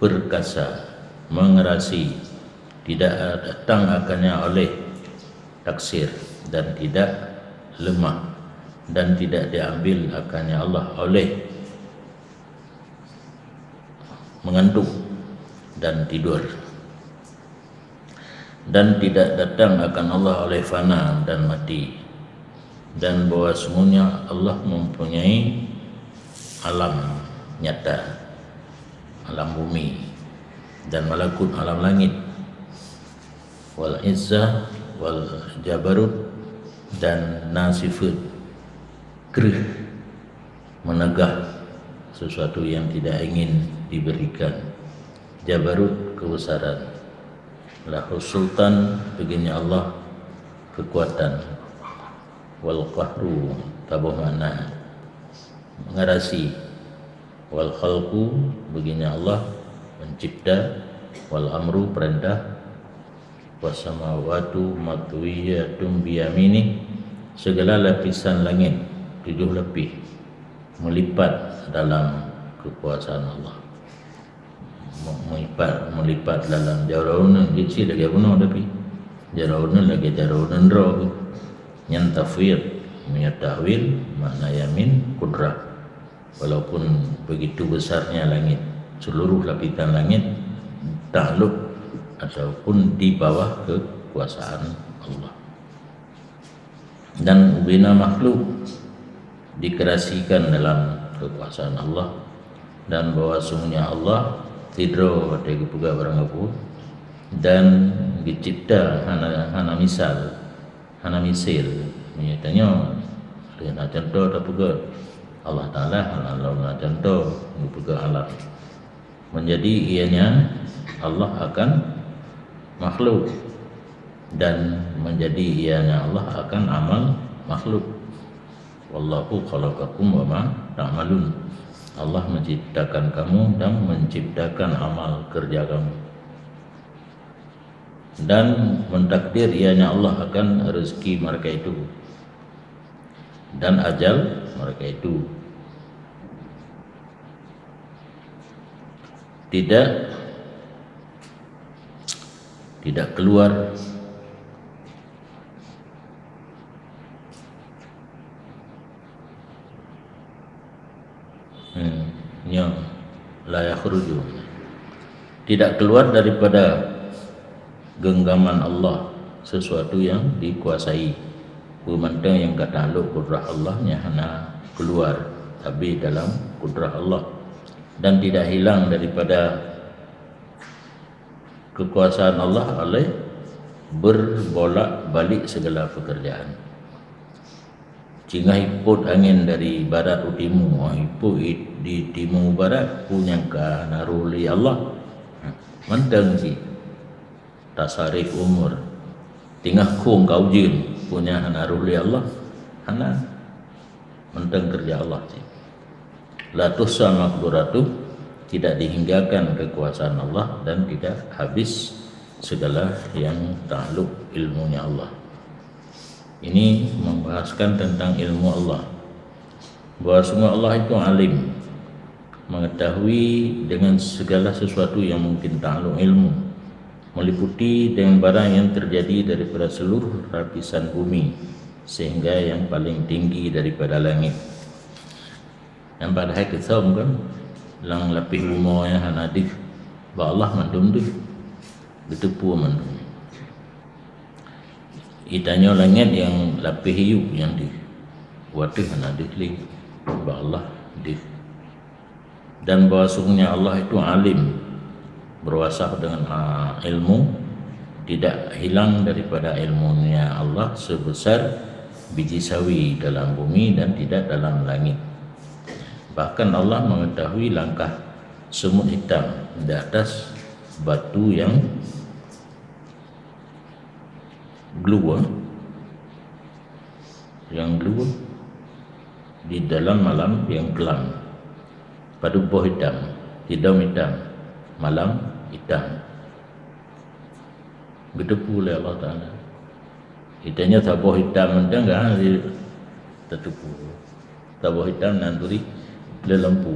perkasa, mengerasi, tidak datang akannya oleh taksir, dan tidak lemah, dan tidak diambil akannya Allah oleh mengantuk dan tidur, dan tidak datang akan Allah oleh fana dan mati, dan bahwa semuanya Allah mempunyai alam nyata, alam bumi dan malakut alam langit, wal izzah wal jabarut, dan nasifat kerih menegah sesuatu yang tidak ingin diberikan, jabarut kebesaran, lahu sultan begini Allah kekuatan, wal qahru tabuh mana mengarasi, wal khalqu begini Allah mencipta, wal amru perintah, wasamawatu matwiyatun biyamini segala lapisan langit 7 lebih melipat dalam kekuasaan Allah, melipat dalam jauhun gici lagi bunuh, tapi jauhun lagi jauhun roh yang tafwid menyatawil makna yamin kudrah, walaupun begitu besarnya langit, seluruh lapisan langit takluk ataupun di bawah kekuasaan Allah, dan bina makhluk dikreasikan dalam kekuasaan Allah, dan bahwa sungguhnya Allah tidro ada kepuga barang apa dan dicipta hana misal, hana misil menyatanya dengan contoh tak puga Allah Ta'ala hana contoh kepuga alam, menjadi ianya Allah akan makhluk, dan menjadi ianya Allah akan amal makhluk. Wallahu khalaqakum wa ma ta'malun, Allah menciptakan kamu dan menciptakan amal kerja kamu, dan mentakdir ianya Allah akan rezeki mereka itu dan ajal mereka itu. Tidak tidak keluar yang la yakhruju, tidak keluar daripada genggaman Allah sesuatu yang dikuasai. Bermantang yang katahluk kudrah Allah nya hana keluar tapi dalam kudrah Allah, dan tidak hilang daripada kekuasaan Allah oleh berbolak balik segala pekerjaan. Jika iput angin dari barat ke timur, iput di timur barat punya ke naruli Allah. Mantang si tasarif umur tingah kong kau jin punya naruli Allah. Hana mantang kerja Allah si. La tuhsa maqduratuh, tidak dihinggakan kekuasaan Allah dan tidak habis segala yang takluk ilmunya Allah. Ini membahaskan tentang ilmu Allah, bahawa semua Allah itu alim, mengetahui dengan segala sesuatu yang mungkin takluk ilmu, meliputi dengan barang yang terjadi daripada seluruh lapisan bumi sehingga yang paling tinggi daripada langit. Yang pada hari kita kan lang lapis umurnya hanadif ba Allah mandum tu betupu mandum. Itanya langit yang lapis hiu yang di wadah hanadif li ba Allah di. Dan bahwasanya Allah itu alim, berwasaf dengan ilmu, tidak hilang daripada ilmunya Allah sebesar biji sawi dalam bumi dan tidak dalam langit. Bahkan Allah mengetahui langkah semut hitam di atas batu yang glue, di dalam malam yang kelam. Pada buah hitam, hidung hitam, malam hitam. Gedepu oleh Allah Ta'ala. Hitanya tabuh hitam mentang kan tertupu. Tabuh hitam nanduri le lampu.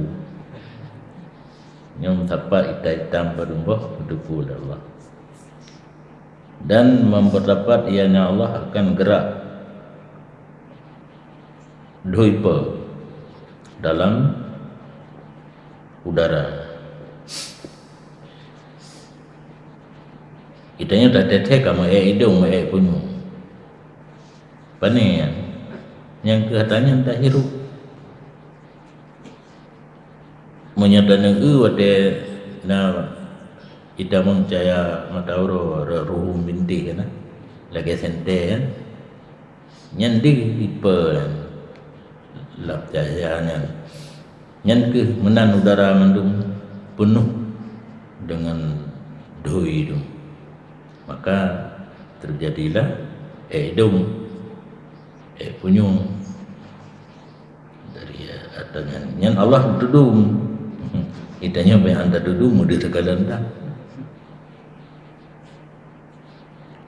Yang tapak hitam pada buah gedepu oleh Allah. Dan memperdapat ianya Allah akan gerak doipa dalam udara. Itanya tak tetek kamu hidung punyu. Pane yang katanya tak hirup. Menyadana wate na ita mengcaya matauro ruhum binti kana lagi sente kan nyandi ipa lap cahayanya nyan ke menan udara mendung penuh dengan doi itu, maka terjadilah hidung punyung dari atasnya nyan Allah dudung itanya bae anda dudung di tekalan dah.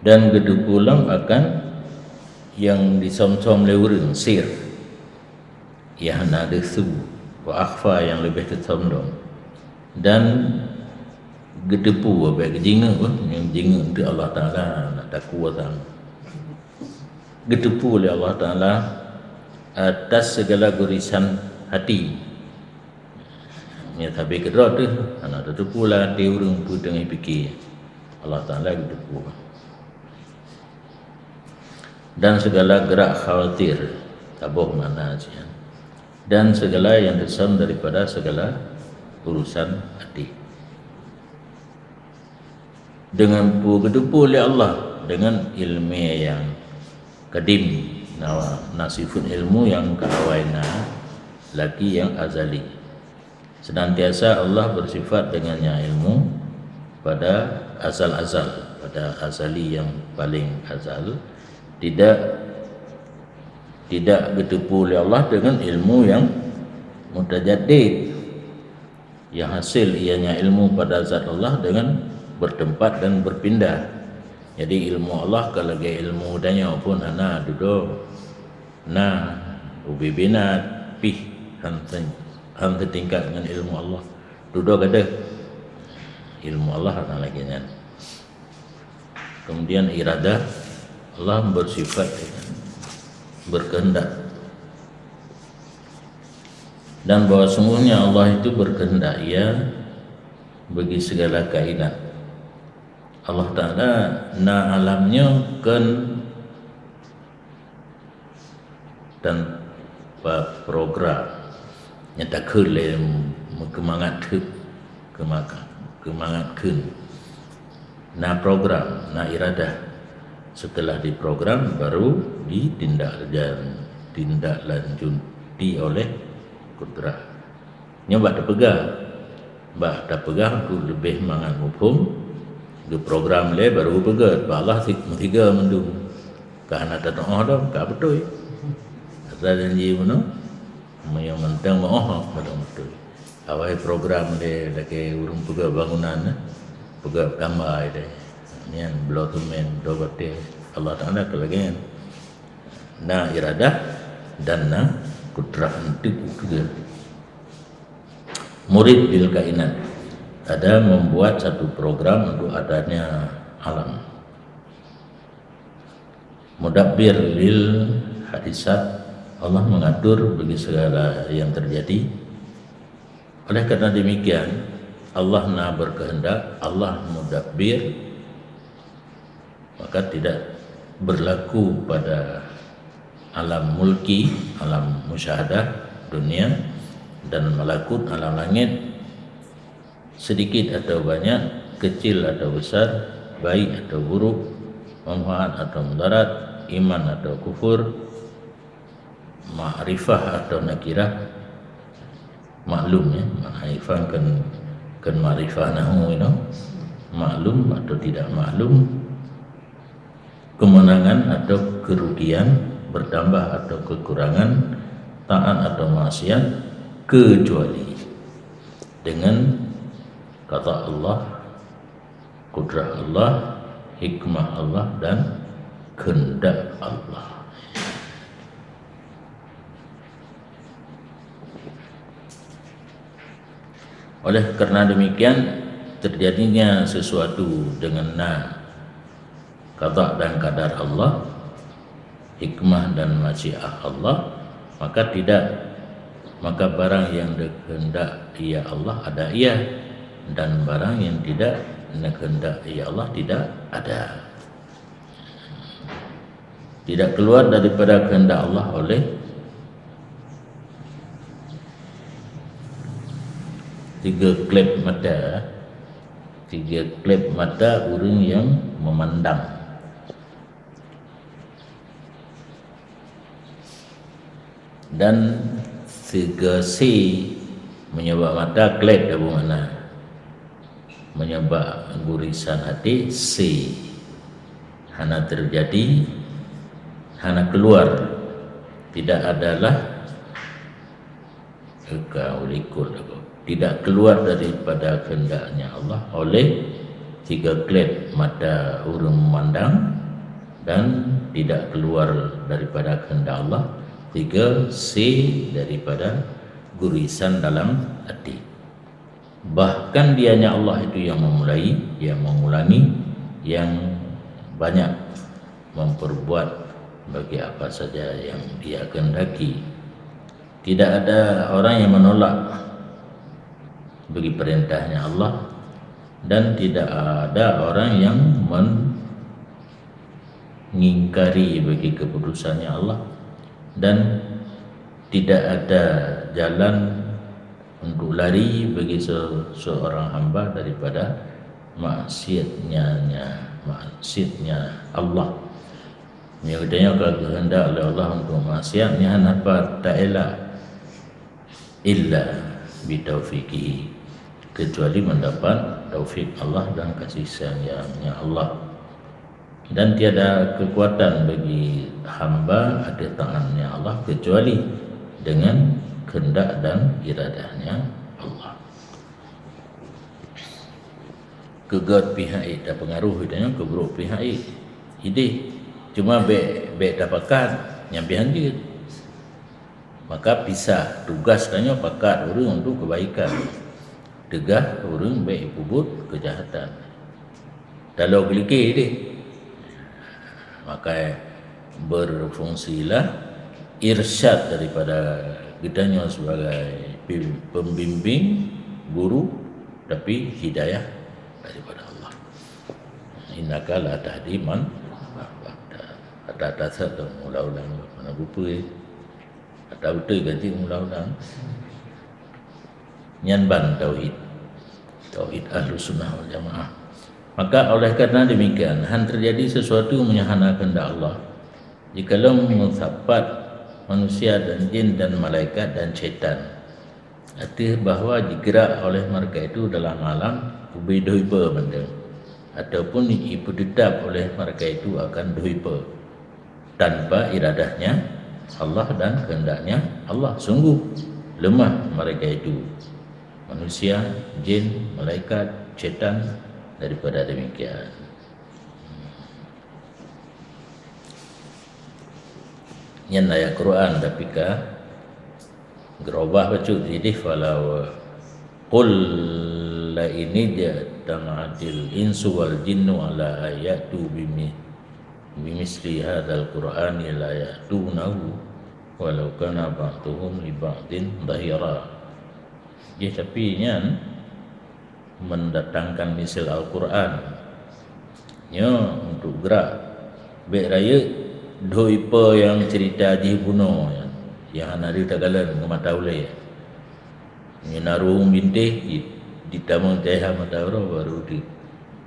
Dan gedukulang akan yang disom-som lewurun sir yang ada su wa akhfa yang lebih tersom dan gedepu apa kejinga yang jinga untuk Allah Ta'ala nak takwa sama gedepu oleh Allah Ta'ala atas segala gurisan hati ya tapi kedua tu anak gedepu lah dia urung puteng fikir Allah Ta'ala gedepu dan segala gerak khawatir tabuh mana saja dan segala yang disam daripada segala urusan hati dengan gedepu oleh Allah dengan ilmu yang kadim nasifun ilmu yang kawaina lagi yang azali. Senantiasa Allah bersifat dengannya ilmu pada azal-azal, pada azali yang paling azal. Tidak gedepu oleh Allah dengan ilmu yang mutajaddid, yang hasil ianya ilmu pada zat Allah dengan bertempat dan berpindah. Jadi ilmu Allah kalau lagi ilmu danya pun ana duduk na ubibina pih han tingkat dengan ilmu Allah duduk ada ilmu Allah ana lagi nya Kemudian iradah, Allah bersifat berkehendak, dan bahwa sungguhnya Allah itu berkehendak ya bagi segala kainat. Allah Ta'ala na alamnya kan dan program nyata kele kemangat kun na program na iradah. Setelah diprogram baru ditindaklanjuti oleh kudrah. Nyoba dah pegang tu lebih mangan hukum ke program le baru pegang Allah tiga mendung kerana tak tahu dah tak betul asal janji mana yang mentang mau betul awal program le lagi urung pegang bangunan pegang gambar dia nian blotumen dogote Allah Taala kelagian na iradah dan na kudrah itu juga. Murid bil kainat ada membuat satu program untuk adanya alam. Mudabbir lil hadisat, Allah mengatur bagi segala yang terjadi. Oleh karena demikian Allah na berkehendak, Allah mudabbir, maka tidak berlaku pada alam mulki, alam musyahadah dunia dan malakut alam langit, sedikit atau banyak, kecil atau besar, baik atau buruk, manfaat atau mudarat, iman atau kufur, ma'rifah atau nakirah, maklum ya, ma'rifah kan ma'rifah nahu maklum atau tidak maklum, kemenangan atau kerugian, bertambah atau kekurangan, taat atau maksiat, kecuali dengan kata Allah, kudrah Allah, hikmah Allah dan kehendak Allah. Oleh karena demikian terjadinya sesuatu dengan qada dan qadar Allah, hikmah dan masyiah Allah, maka barang yang dikehendak ya Allah ada ia, dan barang yang tidak dikehendak ya Allah tidak ada. Tidak keluar daripada kehendak Allah oleh tiga klep mata orang yang memandang. Dan tiga si menyebab mata klep dah mana menyebab gurisan hati si hana terjadi, hana keluar, tidak adalah tidak keluar daripada kehendaknya Allah oleh tiga klep mata urung memandang, dan tidak keluar daripada kehendak Allah tiga C daripada gurisan dalam hati. Bahkan dianya Allah itu yang memulai, yang mengulangi, yang banyak memperbuat bagi apa saja yang dia kehendaki. Tidak ada orang yang menolak bagi perintahnya Allah, dan tidak ada orang yang mengingkari bagi keputusannya Allah, dan tidak ada jalan untuk lari bagi seorang hamba daripada maksiatnya Allah. Yang kalau kehendak oleh Allah untuk maksiatnya apa tak elak illa bitaufiqihi, kecuali mendapat taufik Allah dan kasih sayangnya Allah. Dan tiada kekuatan bagi hamba ada tangannya Allah kecuali dengan kehendak dan iradahnya Allah. Kegat pihak dah pengaruh hidupnya keburuk pihak ide cuma be dapatkan yang pihak dia, maka pisah tugas tanya pakat orang untuk kebaikan, tegah orang baik pubut kejahatan. Kalau gelikir dia Maka berfungsilah irsyad daripada kitanya sebagai pembimbing, guru, tapi hidayah daripada Allah. Innaka la tahdi man ada tu mula-ulang mana buku ada betul ganti mula-ulang nyanban tauhid Ahlus Sunnah wal Jamaah. Maka oleh kerana demikian, terjadi sesuatu menyahana kehendak Allah. Jikalau mensapat manusia dan jin dan malaikat dan syaitan, arti bahawa digerak oleh mereka itu dalam alam ubiduiba benda, ataupun ditetap oleh mereka itu akan duiba tanpa iradahnya Allah dan kehendaknya Allah. Sungguh lemah mereka itu, manusia, jin, malaikat, syaitan daripada demikian. Yang ayat Quran tapi ka gerobah baca jadi falau qul la ini jama'atil insu wal jinnu ala ayatu bimisli hadzal qur'ani la ya'tunahu walau kana ba'duhum li ba'din dhahira. Ya, tapi nyan mendatangkan misal Al-Quran ya untuk gerak baik raya doipa yang cerita Haji Buno yang hari tagalan mata ulai ni narung bintih di tamang teh mata baru di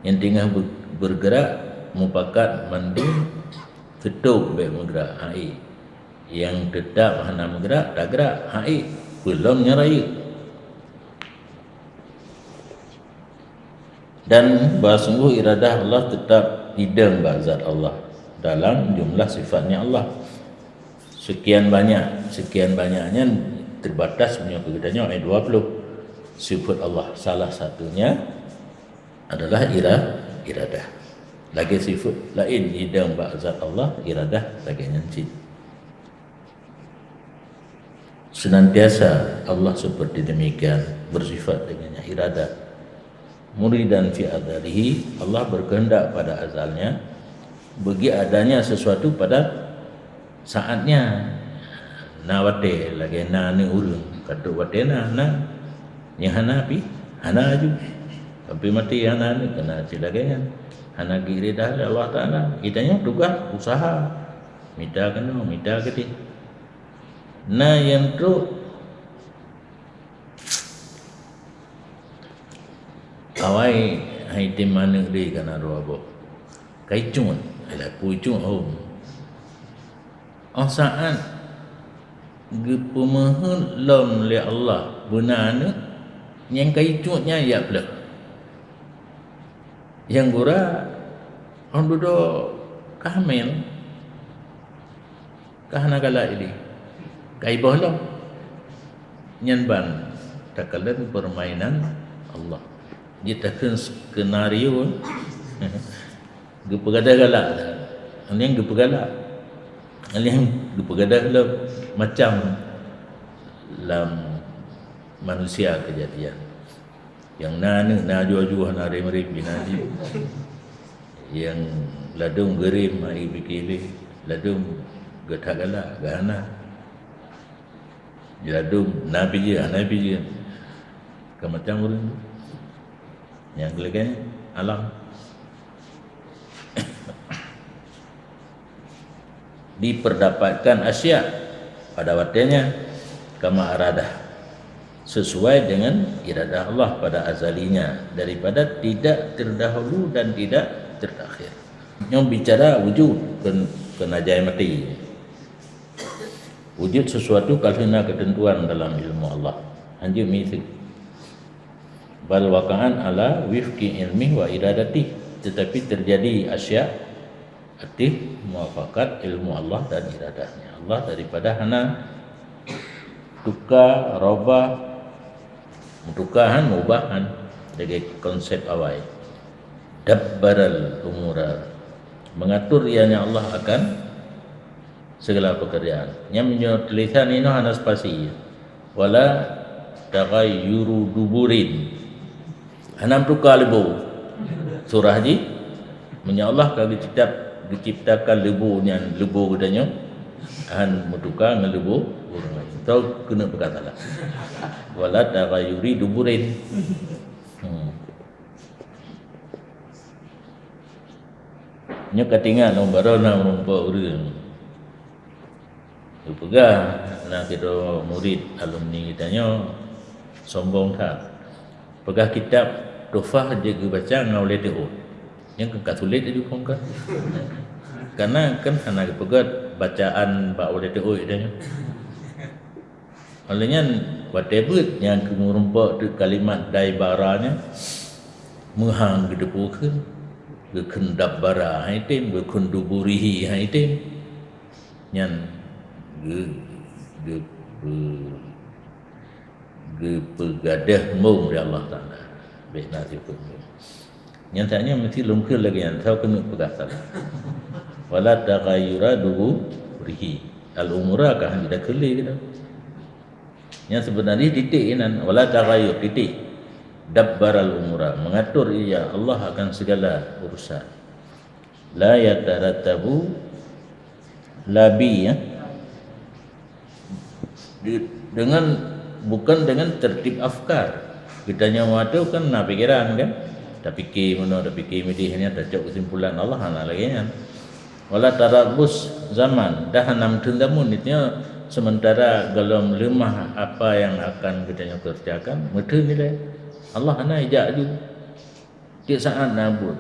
yang tengah bergerak mupakat mandi ketuk baik bergerak hai yang tetap hana bergerak tak gerak hai belum nyaraya. Dan bersungguh iradah Allah tetap hidang bazat Allah dalam jumlah sifatnya Allah. Sekian banyaknya terbatas punya kegiatannya ayat 20 sifat Allah. Salah satunya adalah iradah. Lagi sifat lain hidang bazat Allah, iradah lagi nyancit. Senantiasa Allah seperti demikian bersifat dengannya iradah. Muridan fi adalihi, Allah berkehendak pada azalnya bagi adanya sesuatu pada saatnya. Na wate lagi na ni ulun kata wate na yang hana pi hana aju tapi mati hana ni kena silagan hana giri dah Allah Taala. Kitanya tugas usaha minta keti na yang tu awai hai tim mana dia kana robo kai chung ala pui chung om saat gepemahun lom le Allah benana yang kai chungnya ya pula yang gura on dodo kamel kahana kala ini kai bohlong nyanban takalan permainan Allah. Dia takkan skenario gepegada-galak yang gepegada yang gepegada macam dalam manusia kejadian yang na jual-jual na merip binadi yang ladung gerim mai bikili ladung getagala gana ladung nabi je kemacam urang yang gelegan alam diperdapatkan asya pada waktunya kama aradah sesuai dengan iradah Allah pada azalinya daripada tidak terdahulu dan tidak terakhir. Yang bicara wujud kena jaya mati wujud sesuatu kalau ketentuan dalam ilmu Allah anjur mitik bal waqa'an ala wifqi ilmi wa iradati, tetapi terjadi asya aktif muafakat ilmu Allah dan iradahnya Allah daripada hana tukar robah mutukahan mubahan sebagai konsep awal dabbaral umura mengatur ianya Allah akan segala pekerjaan yang menurut tulisan ini hana spasi wala taghayyuru duburin hanam tukar lebu surah haji menyallah kali kitab diciptakan lebunya lebu katanya han mutukar dengan lebu orang lain. Tahu kena berkata lah. Wala taghayyuri duburin. Nya katingan orang baru nak merompak orang. Dia pegang nak kita murid alumni kitanya sombong tak. Pegang kitab Tufah jaga baca ngau leteo. Yang kan sulit dia kan. Karena kan hana pegat bacaan ba leteo dia. Olehnya whatever yang merompak tu kalimat dai baranya muhang gedepukeun gekendap bara haitim gekunduburihi haitim nyan pegadah mung dari Allah Ta'ala baik nasib pun nyatanya mesti lungkir lagi yang tahu kena pegah salah wala taghayyura duburihi al-umura kah tidak keli gitu yang sebenarnya titik ini wala taghayyur titik dabbaral umura mengatur ia Allah akan segala urusan la yatarattabu labi ya dengan bukan dengan tertib afkar kita nyawa tu kan nak pikiran kan dah fikir mana dah fikir medihnya dah cak kesimpulan Allah ana lagi kan wala tarabus zaman dah enam tendamun itnya sementara dalam lemah apa yang akan kita kerjakan mesti nilai Allah ana ijak ju tiap saat nabut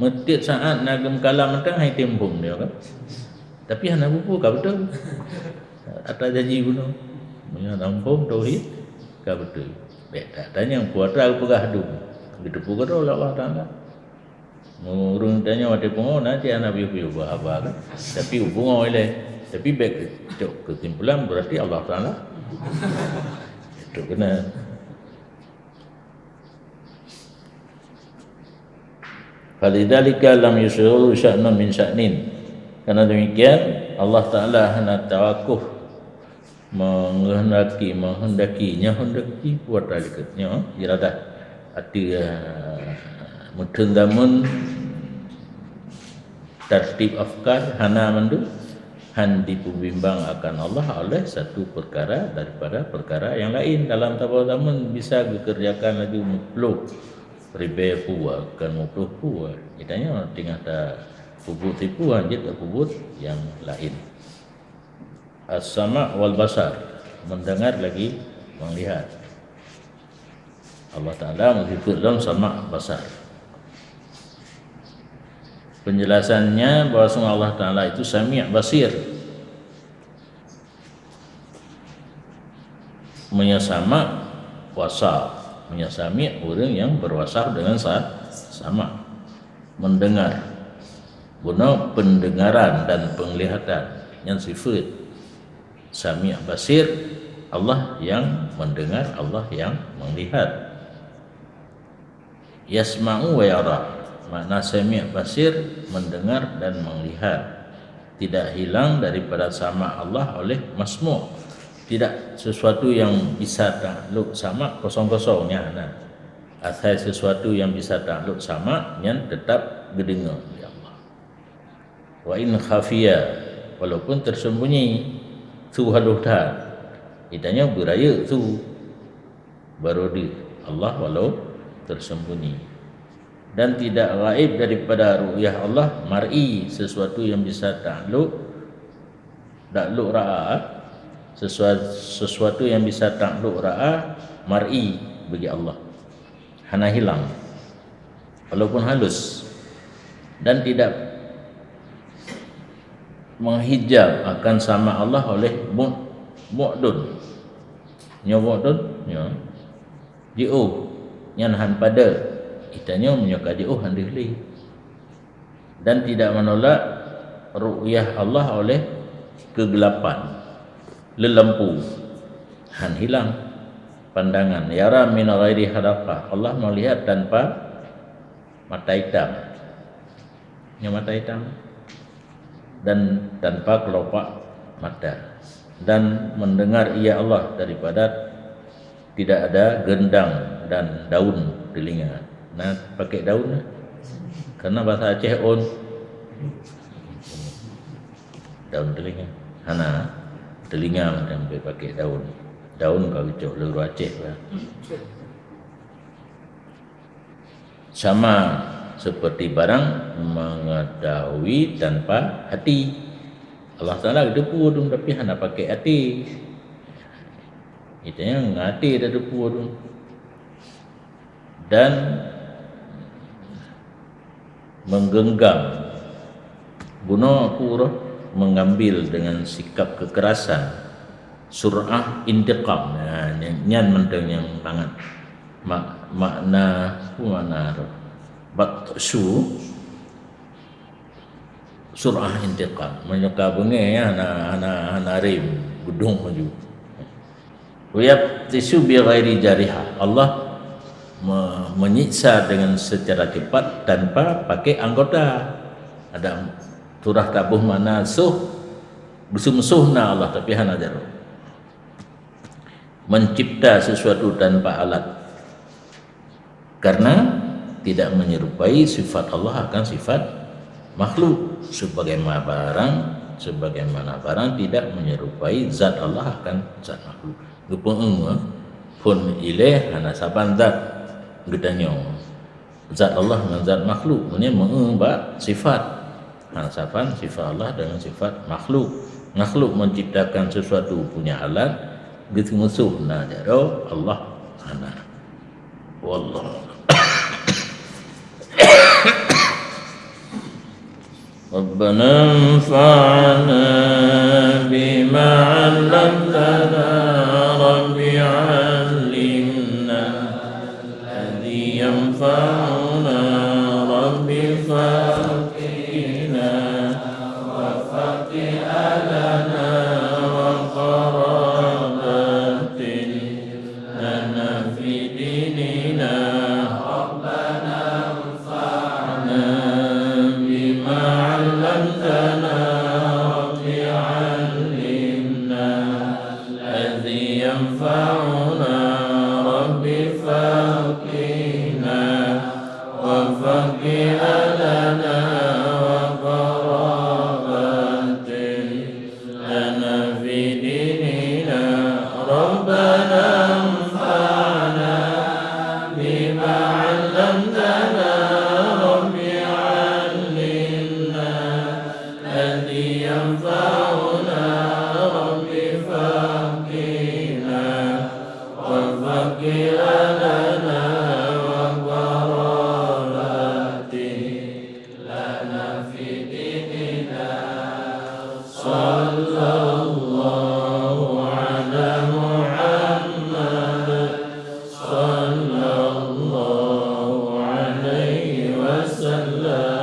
metiap saat nagem kalam mentang hai tembung dia kan tapi hana buku ka betul atas janji guna punya nampung tauhid ka betul baik tak tanya puasa pegah du gitu pun oleh Allah Taala murung tanya wate pungo nanti ana biu-biu apa kan tapi hubung oleh tapi baik kesimpulan berarti Allah Taala itu kena Falidzalika lam yusyuru sya'nan min sya'nin. Karena demikian Allah Taala hendak tawakuf menghendaki buat daliknya iradah arti mutendamun tertib afkar hana mandu han dibimbang akan Allah oleh satu perkara daripada perkara yang lain dalam tabazamun bisa dikerjakan lagi mutluk ribe puwa kan mupluh puwa itanya tinggal ta pubut tipuan je tak pubut yang lain as-sama' wal basar mendengar lagi melihat Allah Taala menyebut dalam sama' basar penjelasannya bahawa Allah Taala itu sami' basir menyasama wasa menyasami orang yang berwasaf dengan sama mendengar guna pendengaran dan penglihatan yang sifat sami' basir Allah yang mendengar Allah yang melihat yasma'u wa yara makna sami' basir mendengar dan melihat tidak hilang daripada sama Allah oleh masmu' tidak sesuatu yang bisa takluk sama kosong-kosongnya nah asal sesuatu yang bisa takluk sama yang tetap gedengar ya Allah wa in khafiya walaupun tersembunyi tu haluhta itanya beraya tu baru di Allah walau tersembunyi dan tidak gaib daripada ru'yah Allah mar'i sesuatu yang bisa takluk ra'a sesuatu yang bisa takluk ra'a mar'i bagi Allah hana hilang walaupun halus dan tidak menghijab akan sama Allah oleh mu'dun nya mu'dun nya ji'u yang han pada itanya menyuka ji'u han dihli dan tidak menolak ru'yah Allah oleh kegelapan lelampu han hilang pandangan yara min ghairi hadafah Allah melihat tanpa mata hitam nya mata hitam dan tanpa kelopak mata dan mendengar ia Allah daripada tidak ada gendang dan daun telinga nah pakai daun karena bahasa Aceh on daun telinga. Hana telinga macam boleh pakai daun. Daun kau ucap luru Aceh lah. Sama seperti barang mengetahui tanpa hati. Allah Ta'ala depu tu tapi hana pakai hati. Itu yang hati dah depu tu. Dan menggenggam guna pura mengambil dengan sikap kekerasan surah intiqam. Nah, nyan menteng yang tangan makna batsu surah intiqam menyuka bengai ya ana rim gudung maju wayab tisu bi ghairi jariha. Allah menyiksa dengan secara cepat tanpa pakai anggota. Ada surah tabuh mana musuh-musuhna Allah tapi hana jaro. Mencipta sesuatu tanpa alat karena tidak menyerupai sifat Allah akan sifat makhluk. Sebagaimana barang tidak menyerupai zat Allah akan zat makhluk. Gepeng pun ilaih hana saban zat gedanya zat Allah dengan zat makhluk punya mengubah sifat saban sifat Allah dengan sifat makhluk. Makhluk menciptakan sesuatu punya alat gitu musuh nadaro Allah hana. Wallah. Rabbana anfa'na bima 'allamtana rabbi 'allimna alladhi yanfa'una rabbi faqina wa faqi alana wa qarabatin lana fi dinina Rabbana anfa'na bima 'allamtana rabbi 'allimna alladhi yanfa'una rabbi faqina wa faqi alana wa qarabatin lana fi dinina Rabbana anfa'na bima 'allamtana rabbi 'allimna alladhi yanfa'una rabbi faqina wa faqi alana wa qarabatin lana fi dinina sallallahu ala Muhammad sallallahu alaihi wasallam.